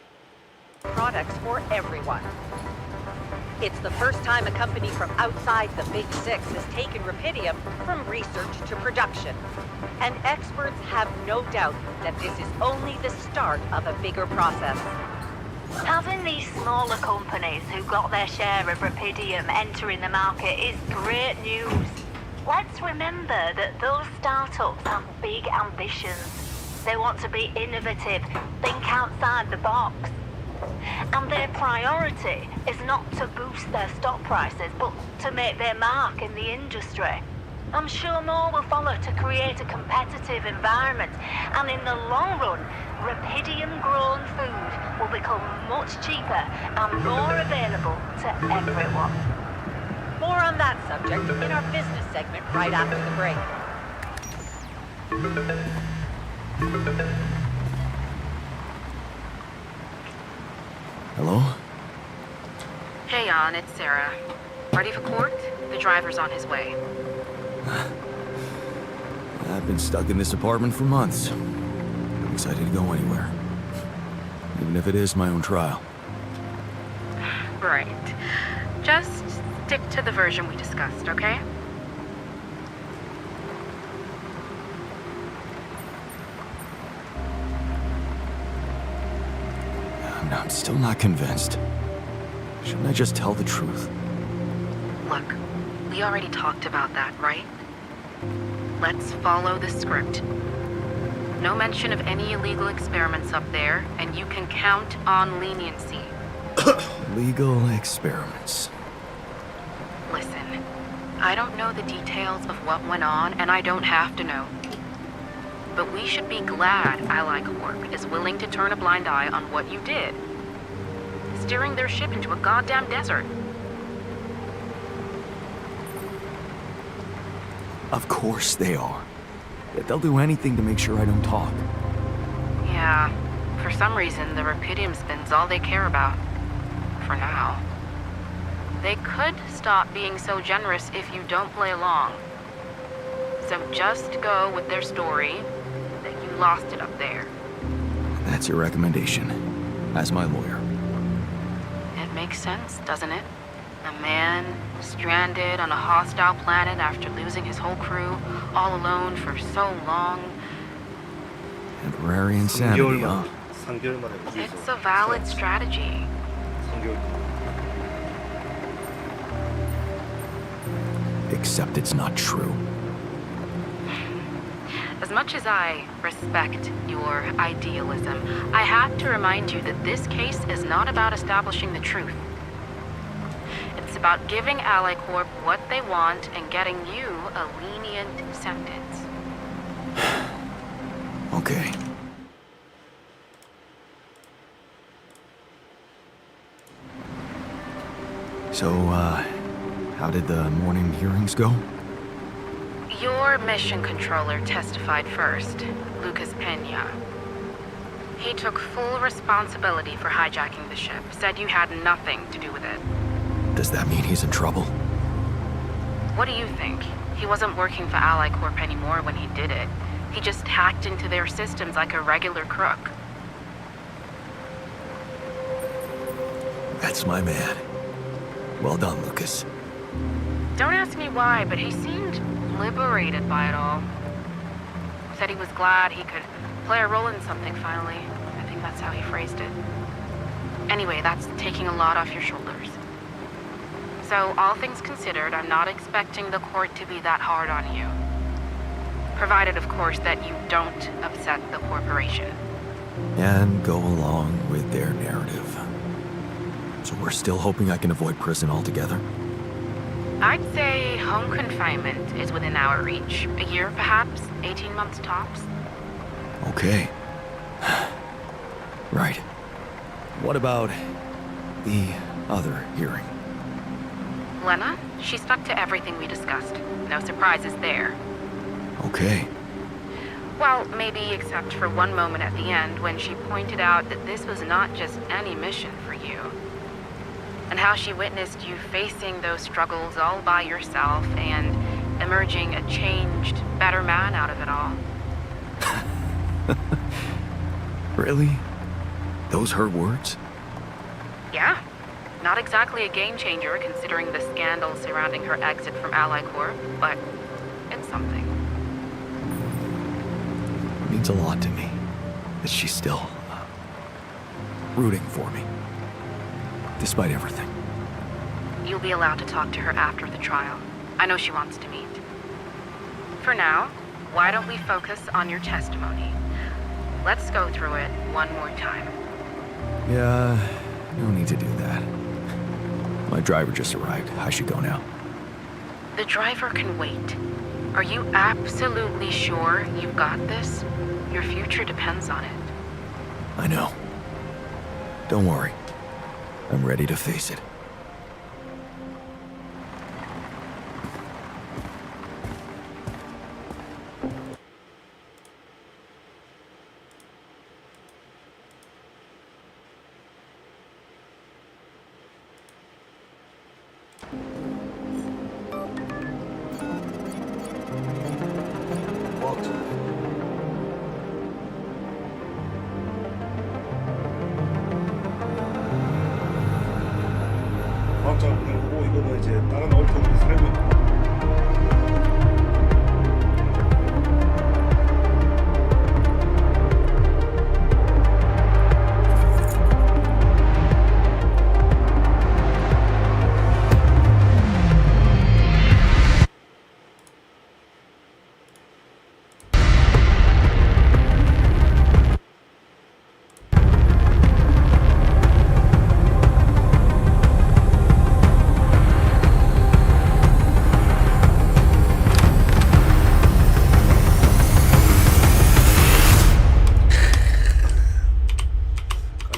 Speaker 13: products for everyone. It's the first time a company from outside the Big Six has taken Rapidium from research to production. And experts have no doubt that this is only the start of a bigger process.
Speaker 14: Having these smaller companies who got their share of Rapidium entering the market is great news. Let's remember that those startups have big ambitions. They want to be innovative, think outside the box. And their priority is not to boost their stock prices, but to make their mark in the industry. I'm sure more will follow to create a competitive environment, and in the long run, Rapidium-grown food will become much cheaper and more available to everyone.
Speaker 13: More on that subject in our business segment right after the break.
Speaker 7: Hello?
Speaker 3: Hey, Jan, it's Sarah. Ready for court? The driver's on his way.
Speaker 7: I've been stuck in this apartment for months. I'm excited to go anywhere. Even if it is my own trial.
Speaker 3: Right. Just stick to the version we discussed, okay?
Speaker 7: I'm still not convinced. Shouldn't I just tell the truth?
Speaker 3: Look, we already talked about that, right? Let's follow the script. No mention of any illegal experiments up there, and you can count on leniency.
Speaker 7: Legal experiments.
Speaker 3: Listen, I don't know the details of what went on, and I don't have to know. But we should be glad Ally Corp is willing to turn a blind eye on what you did. Steering their ship into a goddamn desert.
Speaker 7: Of course they are. They'll do anything to make sure I don't talk.
Speaker 3: Yeah, for some reason, the Rapidium spin's all they care about. For now. They could stop being so generous if you don't play along. So just go with their story that you lost it up there.
Speaker 7: That's your recommendation, as my lawyer.
Speaker 3: It makes sense, doesn't it? A man stranded on a hostile planet after losing his whole crew, all alone for so long.
Speaker 7: Temporary insanity, huh?
Speaker 1: 3개월 만에
Speaker 3: It's a valid strategy.
Speaker 1: 3개월.
Speaker 7: Except it's not true.
Speaker 3: As much as I respect your idealism, I have to remind you that this case is not about establishing the truth. It's about giving AliCorp what they want and getting you a lenient sentence.
Speaker 7: Okay. So, how did the morning hearings go?
Speaker 3: Your mission controller testified first, Lucas Pena. He took full responsibility for hijacking the ship, said you had nothing to do with it.
Speaker 7: Does that mean he's in trouble?
Speaker 3: What do you think? He wasn't working for AliCorp anymore when he did it. He just hacked into their systems like a regular crook.
Speaker 7: That's my man. Well done, Lucas.
Speaker 3: Don't ask me why, but he seemed liberated by it all. Said he was glad he could play a role in something finally. I think that's how he phrased it. Anyway, that's taking a lot off your shoulders. So, all things considered, I'm not expecting the court to be that hard on you. Provided, of course, that you don't upset the corporation.
Speaker 7: And go along with their narrative. So we're still hoping I can avoid prison altogether?
Speaker 3: I'd say home confinement is within our reach. A year, perhaps? 18 months tops?
Speaker 7: Okay. Right. What about the other hearing?
Speaker 3: Lena? She stuck to everything we discussed. No surprises there.
Speaker 7: Okay.
Speaker 3: Well, maybe except for one moment at the end when she pointed out that this was not just any mission for you. And how she witnessed you facing those struggles all by yourself and emerging a changed, better man out of it all.
Speaker 7: Really? Those her words?
Speaker 3: Yeah. Not exactly a game changer considering the scandal surrounding her exit from AliCorp, but it's something.
Speaker 7: It means a lot to me that she's still rooting for me. Despite everything.
Speaker 3: You'll be allowed to talk to her after the trial. I know she wants to meet. For now, why don't we focus on your testimony? Let's go through it one more time.
Speaker 7: Yeah, no need to do that. My driver just arrived. I should go now.
Speaker 3: The driver can wait. Are you absolutely sure you've got this? Your future depends on it.
Speaker 7: I know. Don't worry. I'm ready to face it.
Speaker 1: 과학자분들 보고 이거는 이제 다른 얼터들이 살고 있는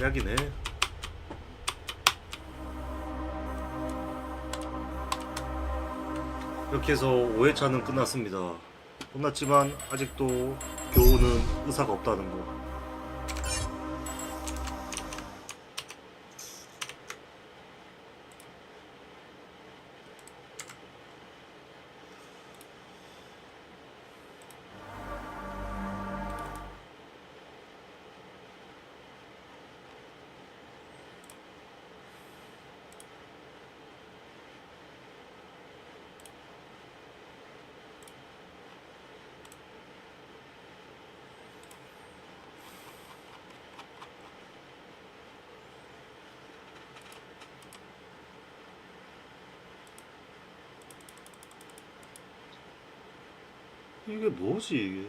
Speaker 1: 약이네. 이렇게 해서 5회차는 끝났습니다. 끝났지만 아직도 교우는 의사가 없다는 거. 이게 뭐지 이게?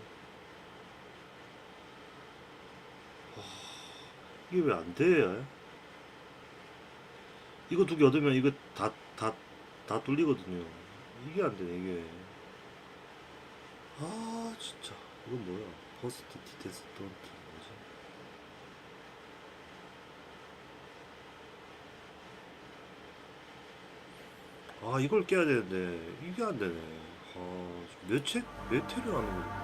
Speaker 1: 이게 왜 안 돼? 이거 두 개 얻으면 이거 다 뚫리거든요. 이게 안 되네, 이게. 아, 진짜. 이건 뭐야? 버스트 디테스 돈트 뭐지? 아, 이걸 깨야 되는데 이게 안 되네. 아, 몇 회를 하는 거야?